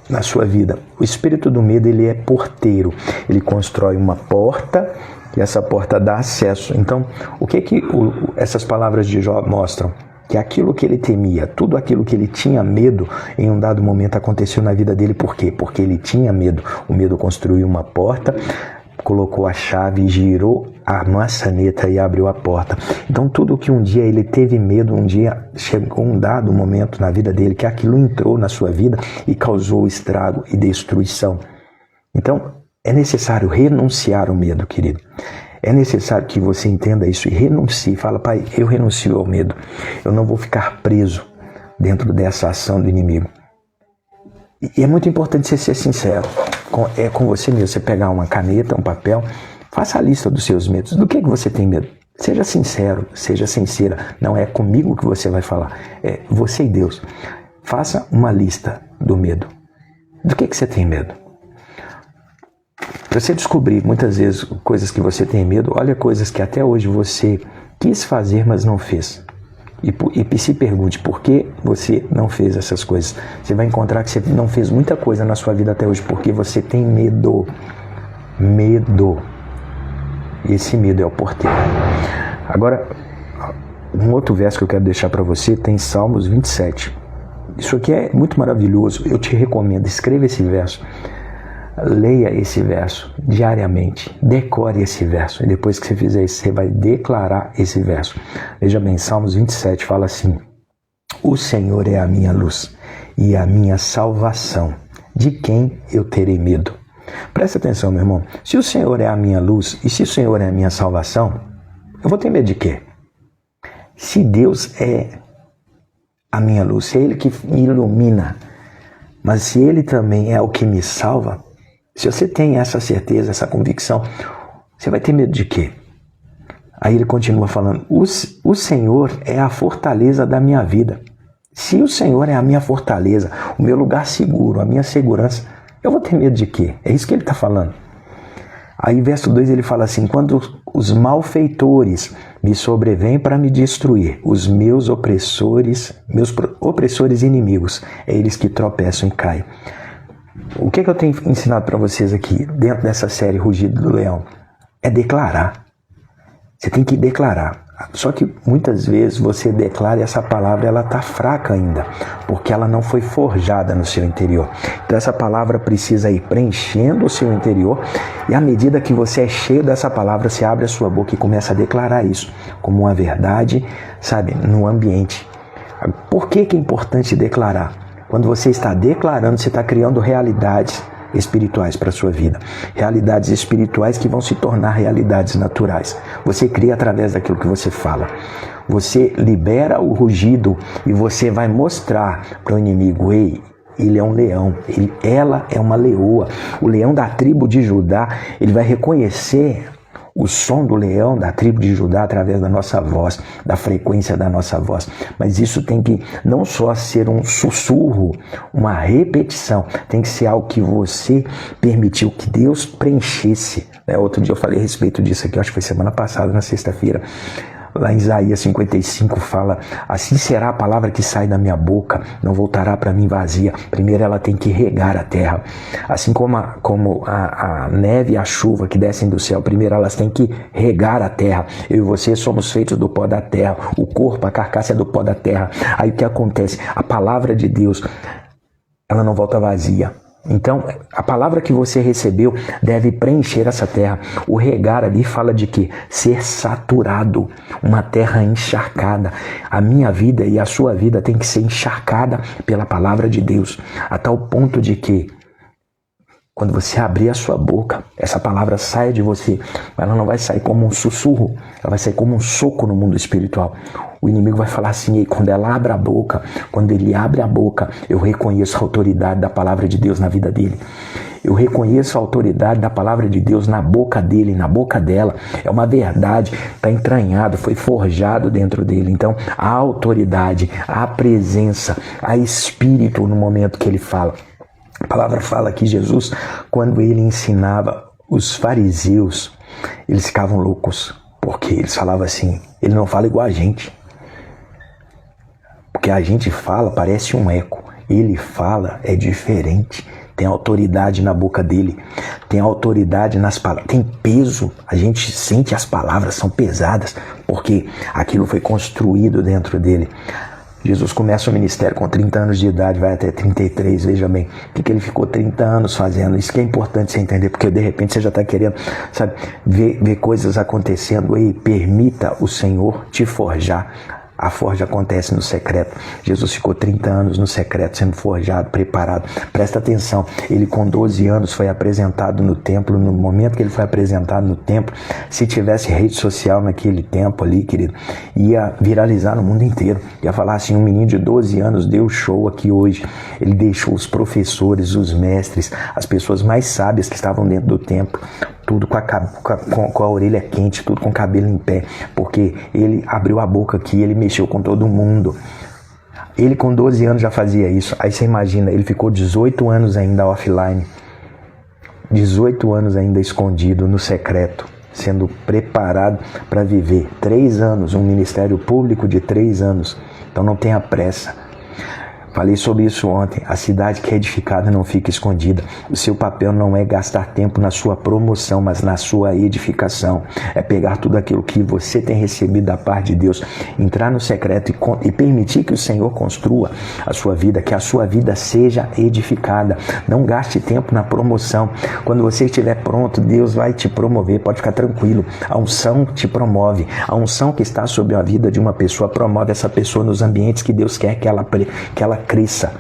na sua vida. O espírito do medo ele é porteiro, ele constrói uma porta e essa porta dá acesso. Então, o que essas palavras de Jó mostram? que aquilo que ele temia, tudo aquilo que ele tinha medo, em um dado momento aconteceu na vida dele. Por quê? Porque ele tinha medo. O medo construiu uma porta, colocou a chave, girou a maçaneta e abriu a porta. Então tudo que um dia ele teve medo, um dia chegou um dado momento na vida dele que aquilo entrou na sua vida e causou estrago e destruição. Então é necessário renunciar ao medo, querido. É necessário que você entenda isso e renuncie. Fala, Pai, eu renuncio ao medo. Eu não vou ficar preso dentro dessa ação do inimigo. E é muito importante você ser sincero. É com você mesmo. Você pegar uma caneta, um papel, faça a lista dos seus medos. Do que você tem medo? Seja sincero, seja sincera. Não é comigo que você vai falar. É você e Deus. Faça uma lista do medo. Do que você tem medo? Para você descobrir muitas vezes coisas que você tem medo, olha coisas que até hoje você quis fazer, mas não fez. E se pergunte por que você não fez essas coisas. Você vai encontrar que você não fez muita coisa na sua vida até hoje porque você tem medo. Medo. E esse medo é o porteiro. Agora, um outro verso que eu quero deixar para você tem Salmos 27. Isso aqui é muito maravilhoso. Eu te recomendo, escreva esse verso. Leia esse verso diariamente, decore esse verso, e depois que você fizer isso, você vai declarar esse verso. Veja bem, Salmos 27 fala assim: o Senhor é a minha luz e a minha salvação, de quem eu terei medo? Presta atenção, meu irmão, se o Senhor é a minha luz e se o Senhor é a minha salvação, eu vou ter medo de quê? Se Deus é a minha luz, se é Ele que me ilumina, mas se Ele também é o que me salva, se você tem essa certeza, essa convicção, você vai ter medo de quê? Aí ele continua falando, o Senhor é a fortaleza da minha vida. Se o Senhor é a minha fortaleza, o meu lugar seguro, a minha segurança, eu vou ter medo de quê? É isso que ele está falando. Aí verso 2 ele fala assim, quando os malfeitores me sobrevêm para me destruir, os meus opressores inimigos, é eles que tropeçam e caem. O que eu tenho ensinado para vocês aqui, dentro dessa série Rugido do Leão? É declarar. Você tem que declarar. Só que muitas vezes você declara e essa palavra ela está fraca ainda, porque ela não foi forjada no seu interior. Então essa palavra precisa ir preenchendo o seu interior e à medida que você é cheio dessa palavra, você abre a sua boca e começa a declarar isso como uma verdade, sabe, no ambiente. Por que é importante declarar? Quando você está declarando, você está criando realidades espirituais para a sua vida. Realidades espirituais que vão se tornar realidades naturais. Você cria através daquilo que você fala. Você libera o rugido e você vai mostrar para o inimigo, ei, ele é um leão, ela é uma leoa. O leão da tribo de Judá, ele vai reconhecer o som do leão da tribo de Judá através da nossa voz, da frequência da nossa voz. Mas isso tem que não só ser um sussurro, uma repetição, tem que ser algo que você permitiu que Deus preenchesse. Outro dia eu falei a respeito disso aqui, acho que foi semana passada, na sexta-feira. Lá em Isaías 55 fala, assim será a palavra que sai da minha boca, não voltará para mim vazia. Primeiro ela tem que regar a terra. Assim como a neve e a chuva que descem do céu, primeiro elas têm que regar a terra. Eu e você somos feitos do pó da terra, o corpo, a carcaça é do pó da terra. Aí o que acontece? A palavra de Deus, ela não volta vazia. Então, a palavra que você recebeu deve preencher essa terra. O regar ali fala de quê? Ser saturado, uma terra encharcada. A minha vida e a sua vida tem que ser encharcada pela palavra de Deus, a tal ponto de que quando você abrir a sua boca, essa palavra saia de você, mas ela não vai sair como um sussurro, ela vai sair como um soco no mundo espiritual. O inimigo vai falar assim, e quando ela abre a boca, quando ele abre a boca, eu reconheço a autoridade da palavra de Deus na vida dele. Eu reconheço a autoridade da palavra de Deus na boca dele, na boca dela. É uma verdade, está entranhado, foi forjado dentro dele. Então, a autoridade, a presença, a espírito no momento que ele fala. A palavra fala que Jesus, quando ele ensinava os fariseus, eles ficavam loucos, porque eles falavam assim, ele não fala igual a gente. Porque a gente fala, parece um eco. Ele fala, é diferente. tem autoridade na boca dele, tem autoridade nas palavras, tem peso. A gente sente as palavras são pesadas, porque aquilo foi construído dentro dele. Jesus começa o ministério com 30 anos de idade, vai até 33, veja bem, o que ele ficou 30 anos fazendo. Isso que é importante você entender, porque de repente você já está querendo, sabe, ver coisas acontecendo aí. Permita o Senhor te forjar. A forja acontece no secreto. Jesus ficou 30 anos no secreto, sendo forjado, preparado. Presta atenção, ele com 12 anos foi apresentado no templo. No momento que ele foi apresentado no templo, se tivesse rede social naquele tempo ali, querido, ia viralizar no mundo inteiro. Ia falar assim, um menino de 12 anos deu show aqui hoje. Ele deixou os professores, os mestres, as pessoas mais sábias que estavam dentro do templo, tudo com a orelha quente, tudo com o cabelo em pé, porque ele abriu a boca aqui, ele mexeu com todo mundo. Ele com 12 anos já fazia isso. Aí você imagina, ele ficou 18 anos ainda offline, 18 anos ainda escondido no secreto, sendo preparado para viver 3 anos, um ministério público de 3 anos. Então não tenha pressa. Falei sobre isso ontem. A cidade que é edificada não fica escondida. O seu papel não é gastar tempo na sua promoção, mas na sua edificação. É pegar tudo aquilo que você tem recebido da parte de Deus, entrar no secreto e permitir que o Senhor construa a sua vida, que a sua vida seja edificada. Não gaste tempo na promoção. Quando você estiver pronto, Deus vai te promover. Pode ficar tranquilo. A unção te promove. A unção que está sobre a vida de uma pessoa promove essa pessoa nos ambientes que Deus quer que ela cresça.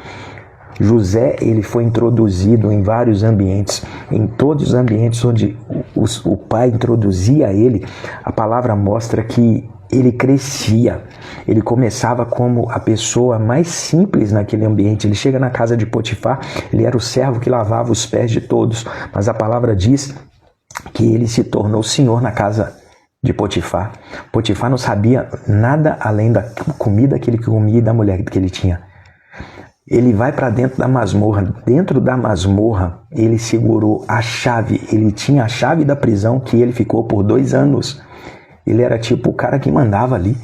José, ele foi introduzido em vários ambientes, em todos os ambientes onde o pai introduzia ele, a palavra mostra que ele crescia. Ele começava como a pessoa mais simples naquele ambiente. Ele chega na casa de Potifar, ele era o servo que lavava os pés de todos, mas a palavra diz que ele se tornou senhor na casa de Potifar. Potifar não sabia nada além da comida que ele comia e da mulher que ele tinha. Ele vai para dentro da masmorra. Dentro da masmorra, ele segurou a chave. Ele tinha a chave da prisão que ele ficou por 2 anos. Ele era tipo o cara que mandava ali.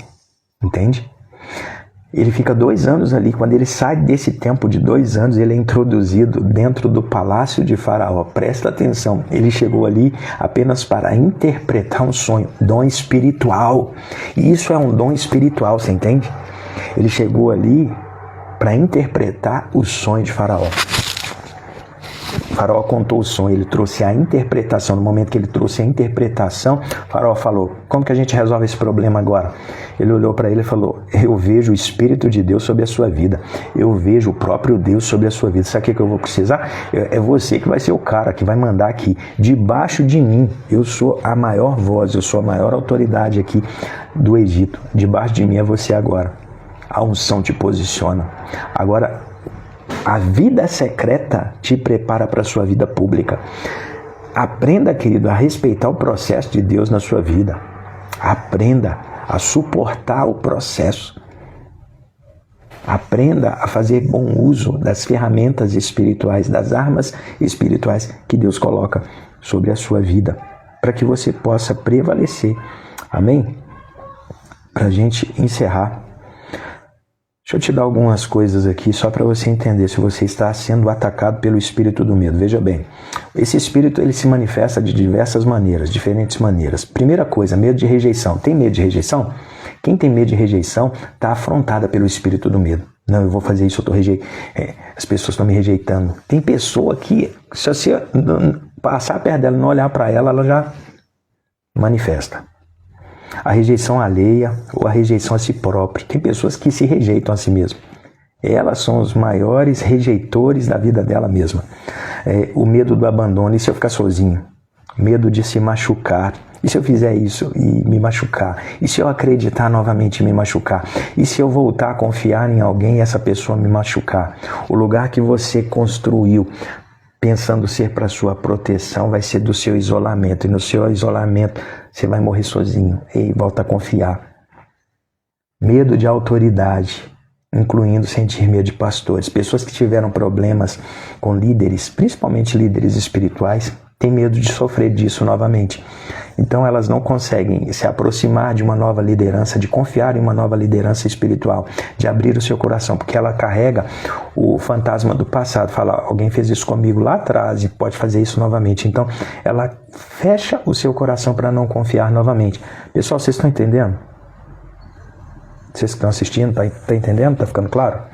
Entende? Ele fica 2 anos ali. Quando ele sai desse tempo de 2 anos, ele é introduzido dentro do palácio de Faraó. Presta atenção. Ele chegou ali apenas para interpretar um sonho. Dom espiritual. E isso é um dom espiritual, você entende? Ele chegou ali para interpretar o sonho de Faraó. Faraó contou o sonho, ele trouxe a interpretação. No momento que ele trouxe a interpretação, Faraó falou, como que a gente resolve esse problema agora? Ele olhou para ele e falou, eu vejo o Espírito de Deus sobre a sua vida. Eu vejo o próprio Deus sobre a sua vida. Sabe o que eu vou precisar? É você que vai ser o cara que vai mandar aqui. Debaixo de mim, eu sou a maior voz, eu sou a maior autoridade aqui do Egito. Debaixo de mim é você agora. A unção te posiciona. Agora, a vida secreta te prepara para a sua vida pública. Aprenda, querido, a respeitar o processo de Deus na sua vida. Aprenda a suportar o processo. Aprenda a fazer bom uso das ferramentas espirituais, das armas espirituais que Deus coloca sobre a sua vida, para que você possa prevalecer. Amém? Para a gente encerrar, deixa eu te dar algumas coisas aqui só para você entender se você está sendo atacado pelo espírito do medo. Veja bem, esse espírito ele se manifesta de diversas maneiras, diferentes maneiras. Primeira coisa, medo de rejeição. Tem medo de rejeição? Quem tem medo de rejeição está afrontada pelo espírito do medo. Não, eu vou fazer isso, as pessoas estão me rejeitando. Tem pessoa que, se você passar perto dela e não olhar para ela, ela já manifesta. A rejeição alheia ou a rejeição a si própria. Tem pessoas que se rejeitam a si mesmas. Elas são os maiores rejeitores da vida dela mesma. O medo do abandono, e se eu ficar sozinho? Medo de se machucar. E se eu fizer isso e me machucar? E se eu acreditar novamente e me machucar? E se eu voltar a confiar em alguém e essa pessoa me machucar? O lugar que você construiu pensando ser para sua proteção vai ser do seu isolamento. E no seu isolamento você vai morrer sozinho. E volta a confiar. Medo de autoridade, incluindo sentir medo de pastores. Pessoas que tiveram problemas com líderes, principalmente líderes espirituais, tem medo de sofrer disso novamente. Então elas não conseguem se aproximar de uma nova liderança, de confiar em uma nova liderança espiritual, de abrir o seu coração, porque ela carrega o fantasma do passado. Fala, alguém fez isso comigo lá atrás e pode fazer isso novamente. Então ela fecha o seu coração para não confiar novamente. Pessoal, vocês estão entendendo? Vocês que estão assistindo, tá entendendo? Tá ficando claro?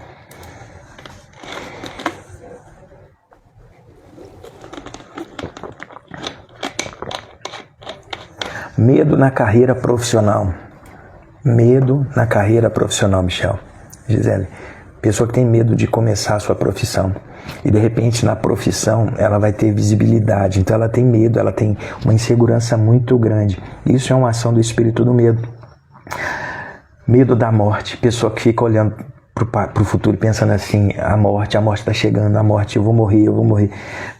Medo na carreira profissional. Medo na carreira profissional, Michel. Gisele, pessoa que tem medo de começar a sua profissão. E de repente na profissão ela vai ter visibilidade. Então ela tem medo, ela tem uma insegurança muito grande. Isso é uma ação do espírito do medo. Medo da morte. Pessoa que fica olhando para o futuro pensando assim, a morte está chegando, a morte, eu vou morrer.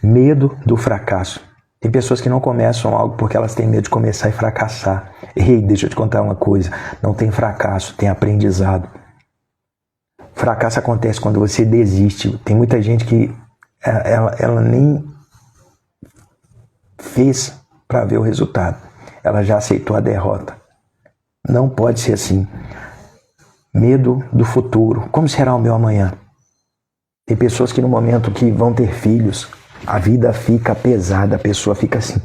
Medo do fracasso. Tem pessoas que não começam algo porque elas têm medo de começar e fracassar. Ei, deixa eu te contar uma coisa. Não tem fracasso, tem aprendizado. Fracasso acontece quando você desiste. Tem muita gente que ela nem fez para ver o resultado. Ela já aceitou a derrota. Não pode ser assim. Medo do futuro. Como será o meu amanhã? Tem pessoas que no momento que vão ter filhos, a vida fica pesada, a pessoa fica assim,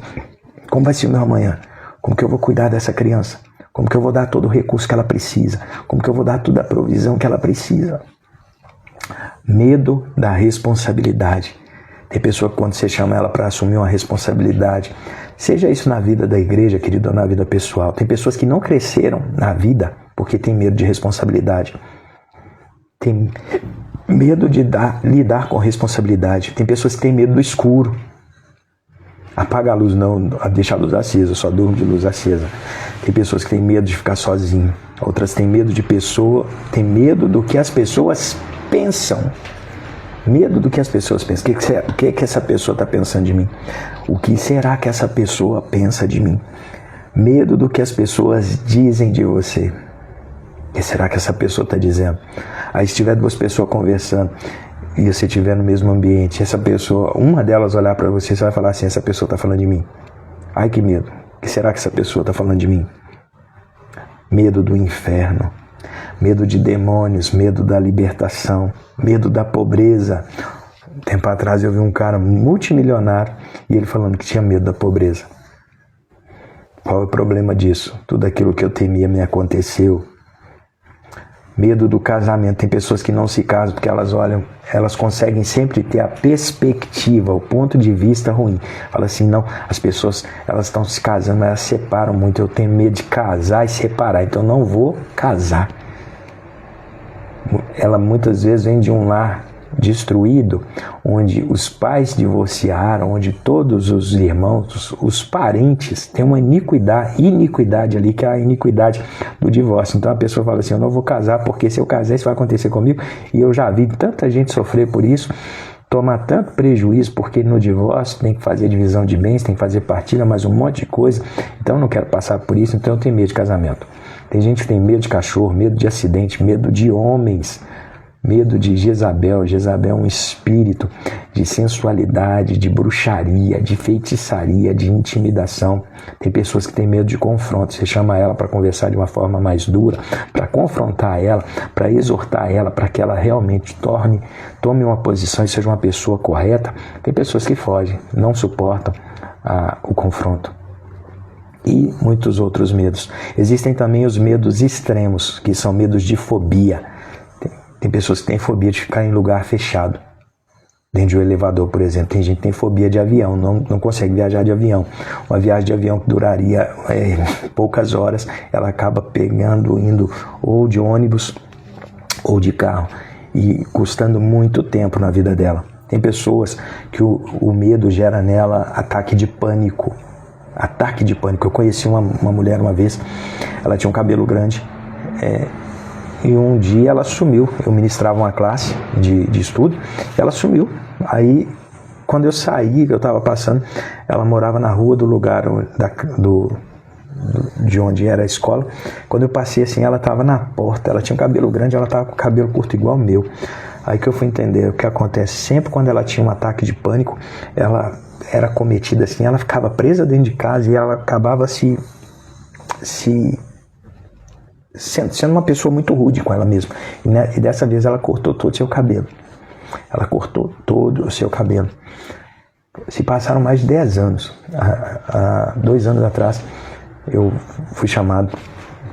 como vai ser o meu amanhã? Como que eu vou cuidar dessa criança? Como que eu vou dar todo o recurso que ela precisa? Como que eu vou dar toda a provisão que ela precisa? Medo da responsabilidade. Tem pessoa que quando você chama ela para assumir uma responsabilidade, seja isso na vida da igreja, querido, ou na vida pessoal. Tem pessoas que não cresceram na vida porque tem medo de responsabilidade. Tem medo de lidar com responsabilidade. Tem pessoas que têm medo do escuro. Apaga a luz, não, deixa a luz acesa, só durmo de luz acesa. Tem pessoas que têm medo de ficar sozinho. Outras têm medo de pessoa, têm medo do que as pessoas pensam. Medo do que as pessoas pensam. O que essa pessoa está pensando de mim? O que será que essa pessoa pensa de mim? Medo do que as pessoas dizem de você. O que será que essa pessoa está dizendo? Aí se tiver duas pessoas conversando e você estiver no mesmo ambiente, essa pessoa, uma delas olhar para você, você vai falar assim, essa pessoa está falando de mim. Ai, que medo. O que será que essa pessoa está falando de mim? Medo do inferno, medo de demônios, medo da libertação, medo da pobreza. Tempo atrás eu vi um cara multimilionário e ele falando que tinha medo da pobreza. Qual é o problema disso? Tudo aquilo que eu temia me aconteceu. Medo do casamento. Tem pessoas que não se casam porque elas olham, elas conseguem sempre ter a perspectiva, o ponto de vista ruim. Fala assim, não, as pessoas, elas estão se casando, mas elas separam muito. Eu tenho medo de casar e separar, então não vou casar. Ela muitas vezes vem de um lar destruído, onde os pais divorciaram, onde todos os irmãos, os parentes, têm uma iniquidade ali, que é a iniquidade do divórcio. Então a pessoa fala assim, eu não vou casar porque se eu casar isso vai acontecer comigo, e eu já vi tanta gente sofrer por isso, tomar tanto prejuízo, porque no divórcio tem que fazer divisão de bens, tem que fazer partilha, mais um monte de coisa, então eu não quero passar por isso, então eu tenho medo de casamento. Tem gente que tem medo de cachorro, medo de acidente, medo de homens, medo de Jezabel. Jezabel é um espírito de sensualidade, de bruxaria, de feitiçaria, de intimidação. Tem pessoas que têm medo de confronto. Você chama ela para conversar de uma forma mais dura, para confrontar ela, para exortar ela, para que ela realmente tome uma posição e seja uma pessoa correta. Tem pessoas que fogem, não suportam o confronto. E muitos outros medos. Existem também os medos extremos, que são medos de fobia. Tem pessoas que têm fobia de ficar em lugar fechado. Dentro de um elevador, por exemplo. Tem gente que tem fobia de avião, não consegue viajar de avião. Uma viagem de avião que duraria poucas horas, ela acaba indo ou de ônibus ou de carro. E custando muito tempo na vida dela. Tem pessoas que o medo gera nela ataque de pânico. Ataque de pânico. Eu conheci uma mulher uma vez, ela tinha um cabelo grande, e um dia ela sumiu. Eu ministrava uma classe de estudo, ela sumiu. Aí, quando eu saí, que eu estava passando, ela morava na rua do lugar de onde era a escola. Quando eu passei assim, ela estava na porta, ela tinha um cabelo grande, ela estava com o cabelo curto igual o meu. Aí que eu fui entender o que acontece. Sempre quando ela tinha um ataque de pânico, ela era cometida assim, ela ficava presa dentro de casa e ela acabava sendo uma pessoa muito rude com ela mesma. E dessa vez ela cortou todo o seu cabelo. Ela cortou todo o seu cabelo. Se passaram mais de 10 anos. Há 2 anos atrás, eu fui chamado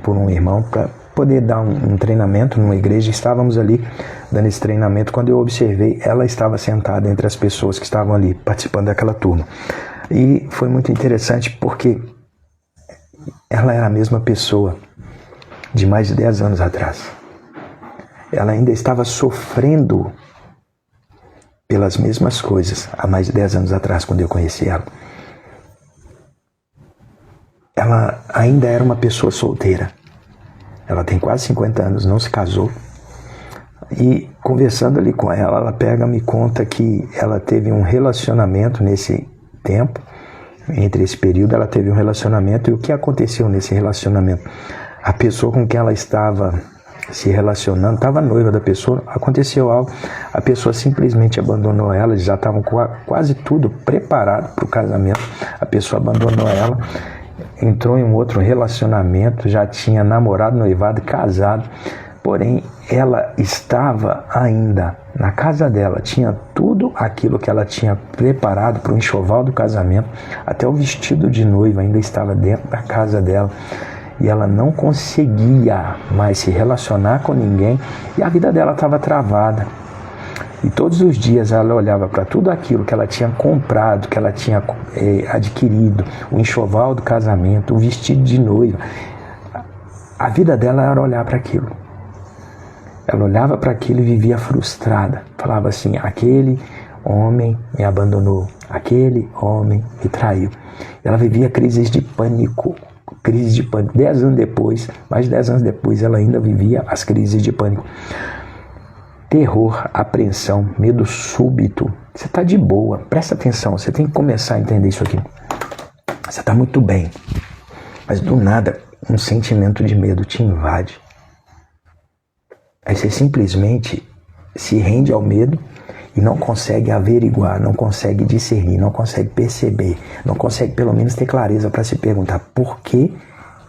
por um irmão para poder dar um treinamento numa igreja. Estávamos ali dando esse treinamento. Quando eu observei, ela estava sentada entre as pessoas que estavam ali participando daquela turma. E foi muito interessante porque ela era a mesma pessoa de mais de 10 anos atrás. Ela ainda estava sofrendo pelas mesmas coisas há mais de 10 anos atrás, quando eu conheci ela. Ela ainda era uma pessoa solteira. Ela tem quase 50 anos, não se casou. E conversando ali com ela, ela pega e me conta que ela teve um relacionamento nesse tempo. Entre esse período, ela teve um relacionamento. E o que aconteceu nesse relacionamento? A pessoa com quem ela estava se relacionando, estava noiva da pessoa, aconteceu algo, a pessoa simplesmente abandonou ela. Eles já estavam com quase tudo preparado para o casamento. A pessoa abandonou ela, entrou em um outro relacionamento, já tinha namorado, noivado, casado, porém ela estava ainda na casa dela, tinha tudo aquilo que ela tinha preparado para o enxoval do casamento, até o vestido de noiva ainda estava dentro da casa dela, e ela não conseguia mais se relacionar com ninguém, e a vida dela estava travada. E todos os dias ela olhava para tudo aquilo que ela tinha comprado, que ela tinha adquirido, o enxoval do casamento, o vestido de noiva. A vida dela era olhar para aquilo. Ela olhava para aquilo e vivia frustrada. Falava assim, aquele homem me abandonou, aquele homem me traiu. Ela vivia crises de pânico. 10 anos depois, mais de 10 anos depois, ela ainda vivia as crises de pânico. Terror, apreensão, medo súbito. Você está de boa, presta atenção, você tem que começar a entender isso aqui. Você está muito bem, mas do nada um sentimento de medo te invade. Aí você simplesmente se rende ao medo e não consegue averiguar, não consegue discernir, não consegue perceber, não consegue pelo menos ter clareza para se perguntar por que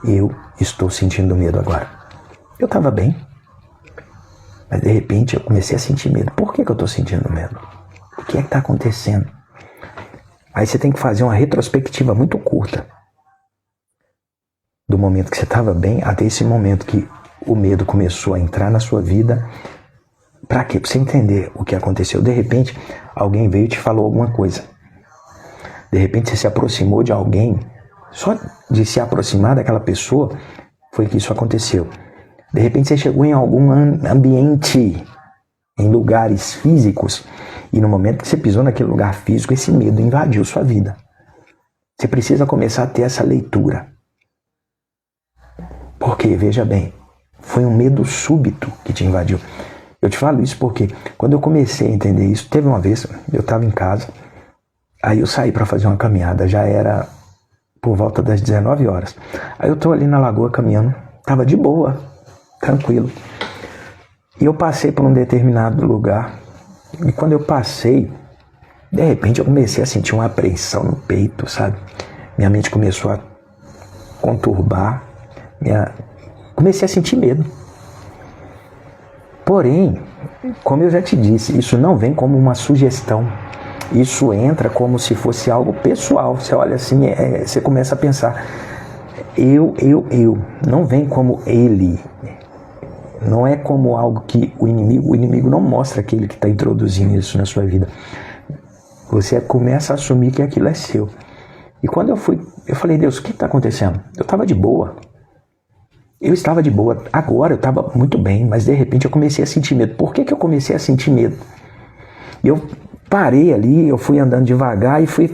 eu estou sentindo medo agora. Eu estava bem, mas de repente eu comecei a sentir medo. Por que eu estou sentindo medo? O que é que está acontecendo? Aí você tem que fazer uma retrospectiva muito curta do momento que você estava bem até esse momento que o medo começou a entrar na sua vida. Para quê? Para você entender o que aconteceu. De repente, alguém veio e te falou alguma coisa. De repente, você se aproximou de alguém. Só de se aproximar daquela pessoa, foi que isso aconteceu. De repente, você chegou em algum ambiente, em lugares físicos, e no momento que você pisou naquele lugar físico, esse medo invadiu sua vida. Você precisa começar a ter essa leitura. Porque, veja bem, foi um medo súbito que te invadiu. Eu te falo isso porque quando eu comecei a entender isso, teve uma vez, eu estava em casa, aí eu saí para fazer uma caminhada, já era por volta das 19 horas. Aí eu estou ali na lagoa caminhando, estava de boa, tranquilo. E eu passei por um determinado lugar, e quando eu passei, de repente eu comecei a sentir uma apreensão no peito, sabe? Minha mente começou a conturbar, comecei a sentir medo. Porém, como eu já te disse, isso não vem como uma sugestão. Isso entra como se fosse algo pessoal. Você olha assim, você começa a pensar, eu. Não vem como ele. Não é como algo que o inimigo não mostra aquele que está introduzindo isso na sua vida. Você começa a assumir que aquilo é seu. E quando eu falei, Deus, o que está acontecendo? Eu estava de boa. Eu estava de boa, agora eu estava muito bem, mas de repente eu comecei a sentir medo. Por que eu comecei a sentir medo? Eu parei ali, eu fui andando devagar e fui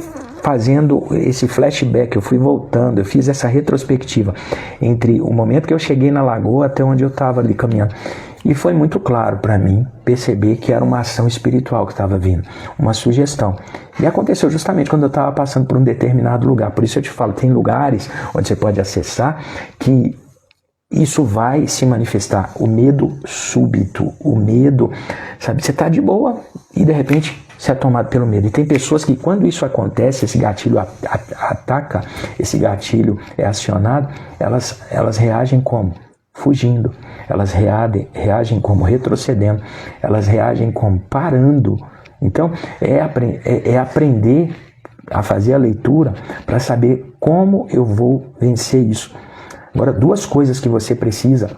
fazendo esse flashback, eu fui voltando, eu fiz essa retrospectiva entre o momento que eu cheguei na lagoa até onde eu estava ali caminhando. E foi muito claro para mim perceber que era uma ação espiritual que estava vindo, uma sugestão. E aconteceu justamente quando eu estava passando por um determinado lugar. Por isso eu te falo, tem lugares onde você pode acessar que isso vai se manifestar. O medo súbito, o medo, sabe, você está de boa e de repente você é tomado pelo medo. E tem pessoas que quando isso acontece, esse gatilho ataca, esse gatilho é acionado, elas reagem como? Fugindo. Elas reagem como? Retrocedendo. Elas reagem como? Parando. Então, é aprender a fazer a leitura para saber como eu vou vencer isso. Agora, 2 coisas que você precisa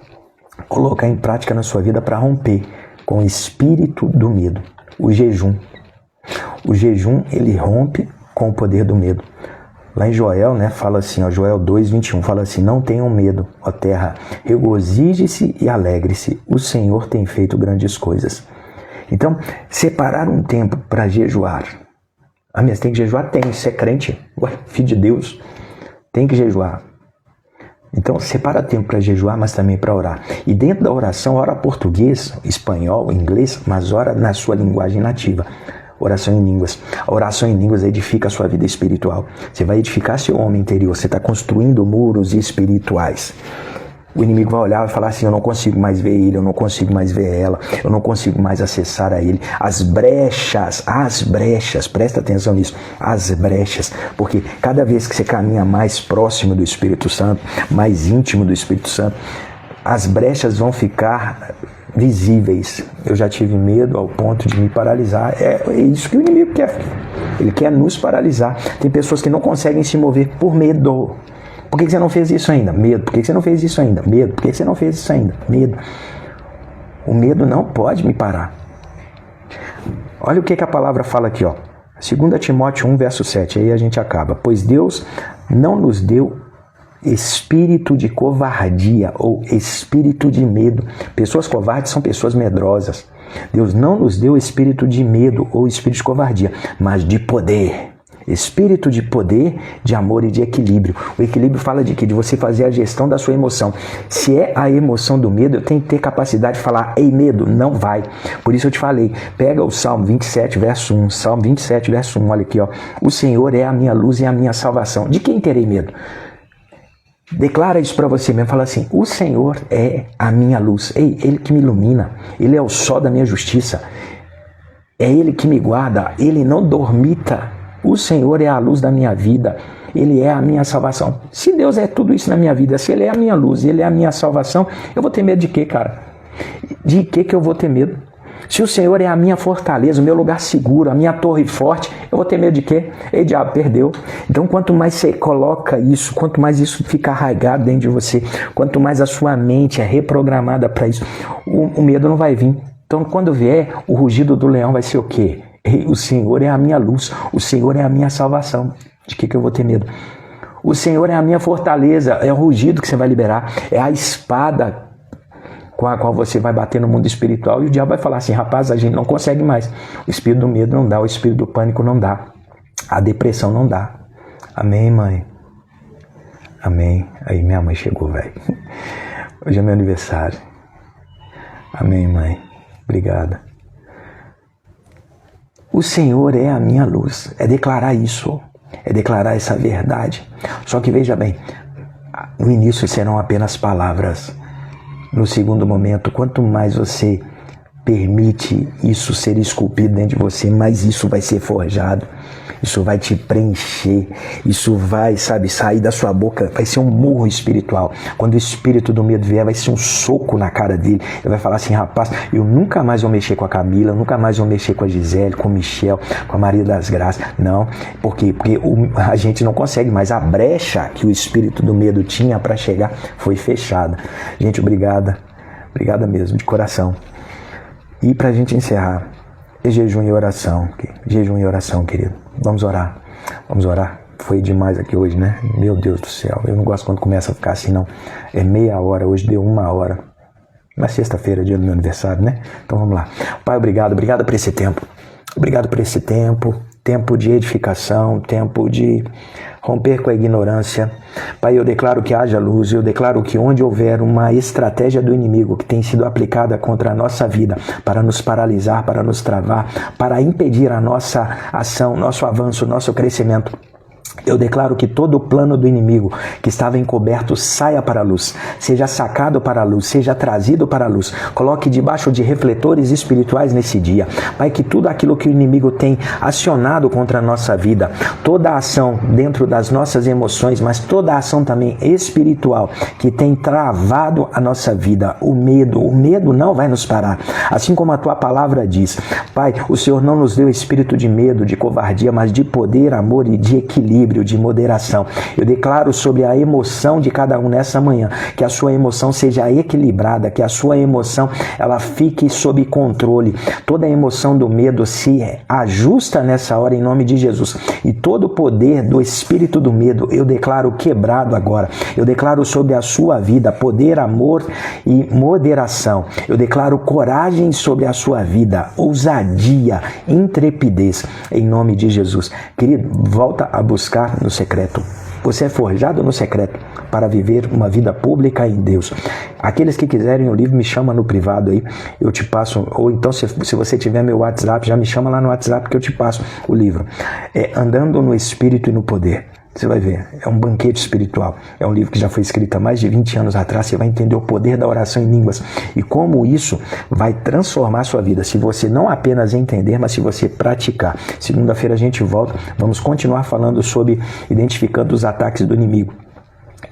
colocar em prática na sua vida para romper com o espírito do medo. O jejum. O jejum, ele rompe com o poder do medo. Lá em Joel, né, fala assim, ó, Joel 2:21, fala assim: não tenham medo, ó terra, regozije-se e alegre-se, o Senhor tem feito grandes coisas. Então, separar um tempo para jejuar. Ah, mas tem que jejuar? Tem, você é crente, ué, filho de Deus, tem que jejuar. Então, separa tempo para jejuar, mas também para orar. E dentro da oração, ora português, espanhol, inglês, mas ora na sua linguagem nativa. Oração em línguas. A oração em línguas edifica a sua vida espiritual. Você vai edificar seu homem interior. Você está construindo muros espirituais. O inimigo vai olhar e falar assim: eu não consigo mais ver ele, eu não consigo mais ver ela, eu não consigo mais acessar a ele. As brechas, presta atenção nisso, as brechas, porque cada vez que você caminha mais próximo do Espírito Santo, mais íntimo do Espírito Santo, as brechas vão ficar visíveis. Eu já tive medo ao ponto de me paralisar. É isso que o inimigo quer. Ele quer nos paralisar. Tem pessoas que não conseguem se mover por medo. Por que você não fez isso ainda? Medo. Por que você não fez isso ainda? Medo. Por que você não fez isso ainda? Medo. O medo não pode me parar. Olha o que a palavra fala aqui, ó. 2 Timóteo 1, verso 7. Aí a gente acaba. Pois Deus não nos deu espírito de covardia ou espírito de medo. Pessoas covardes são pessoas medrosas. Deus não nos deu espírito de medo ou espírito de covardia, mas de poder. Espírito de poder, de amor e de equilíbrio. O equilíbrio fala de quê? De você fazer a gestão da sua emoção. Se é a emoção do medo, eu tenho que ter capacidade de falar: ei, medo, não vai. Por isso eu te falei, pega o Salmo 27, verso 1. Salmo 27, verso 1, olha aqui, ó. O Senhor é a minha luz e a minha salvação. De quem terei medo? Declara isso para você mesmo, fala assim: o Senhor é a minha luz. Ei, Ele que me ilumina, Ele é o sol da minha justiça, é Ele que me guarda, Ele não dormita. O Senhor é a luz da minha vida, Ele é a minha salvação. Se Deus é tudo isso na minha vida, se Ele é a minha luz, Ele é a minha salvação, eu vou ter medo de quê, cara? De que eu vou ter medo? Se o Senhor é a minha fortaleza, o meu lugar seguro, a minha torre forte, eu vou ter medo de quê? Ei, diabo, perdeu. Então, quanto mais você coloca isso, quanto mais isso fica arraigado dentro de você, quanto mais a sua mente é reprogramada para isso, o medo não vai vir. Então, quando vier, o rugido do leão vai ser o quê? Ei, o Senhor é a minha luz, o Senhor é a minha salvação. De que eu vou ter medo? O Senhor é a minha fortaleza, é o rugido que você vai liberar, é a espada com a qual você vai bater no mundo espiritual, e o diabo vai falar assim: rapaz, a gente não consegue mais. O espírito do medo não dá, o espírito do pânico não dá, a depressão não dá. Amém, mãe? Amém. Aí minha mãe chegou, velho. Hoje é meu aniversário. Amém, mãe. Obrigada. O Senhor é a minha luz. É declarar isso. É declarar essa verdade. Só que veja bem, no início serão apenas palavras. No segundo momento, quanto mais você permite isso ser esculpido dentro de você, mais isso vai ser forjado. Isso vai te preencher, isso vai, sabe, sair da sua boca, vai ser um murro espiritual. Quando o espírito do medo vier, vai ser um soco na cara dele. Ele vai falar assim: rapaz, eu nunca mais vou mexer com a Camila, nunca mais vou mexer com a Gisele, com o Michel, com a Maria das Graças. Não, por quê? Porque a gente não consegue mais. A brecha que o espírito do medo tinha para chegar foi fechada. Gente, obrigada mesmo, de coração. E pra gente encerrar, jejum e oração. Jejum e oração, querido. Vamos orar. Foi demais aqui hoje, né? Meu Deus do céu. Eu não gosto quando começa a ficar assim, não. É meia hora, hoje deu 1 hora. Na sexta-feira, dia do meu aniversário, né? Então vamos lá. Pai, obrigado por esse tempo. Obrigado por esse tempo. Tempo de edificação, tempo de romper com a ignorância. Pai, eu declaro que haja luz, eu declaro que onde houver uma estratégia do inimigo que tem sido aplicada contra a nossa vida, para nos paralisar, para nos travar, para impedir a nossa ação, nosso avanço, nosso crescimento, Eu declaro que todo o plano do inimigo que estava encoberto saia para a luz, seja sacado para a luz, seja trazido para a luz. Coloque debaixo de refletores espirituais nesse dia. Pai, que tudo aquilo que o inimigo tem acionado contra a nossa vida, toda a ação dentro das nossas emoções, mas toda a ação também espiritual que tem travado a nossa vida, o medo não vai nos parar. Assim como a tua palavra diz, Pai, o Senhor não nos deu espírito de medo, de covardia, mas de poder, amor e de equilíbrio, de moderação. Eu declaro sobre a emoção de cada um nessa manhã, que a sua emoção seja equilibrada, que a sua emoção ela fique sob controle. Toda a emoção do medo se ajusta nessa hora em nome de Jesus. E todo o poder do espírito do medo eu declaro quebrado agora. Eu declaro sobre a sua vida poder, amor e moderação. Eu declaro coragem sobre a sua vida, ousadia, intrepidez em nome de Jesus. Querido, volta a buscar no secreto. Você é forjado no secreto para viver uma vida pública em Deus. Aqueles que quiserem o livro, me chama no privado aí, eu te passo, ou então se você tiver meu WhatsApp, já me chama lá no WhatsApp que eu te passo o livro. Andando no Espírito e no Poder. Você vai ver, é um banquete espiritual. É um livro que já foi escrito há mais de 20 anos atrás. Você vai entender o poder da oração em línguas e como isso vai transformar a sua vida. Se você não apenas entender, mas se você praticar. Segunda-feira a gente volta. Vamos continuar falando sobre identificando os ataques do inimigo.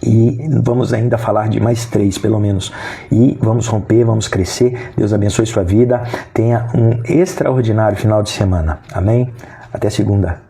E vamos ainda falar de mais 3, pelo menos. E vamos romper, vamos crescer. Deus abençoe sua vida. Tenha um extraordinário final de semana. Amém? Até segunda.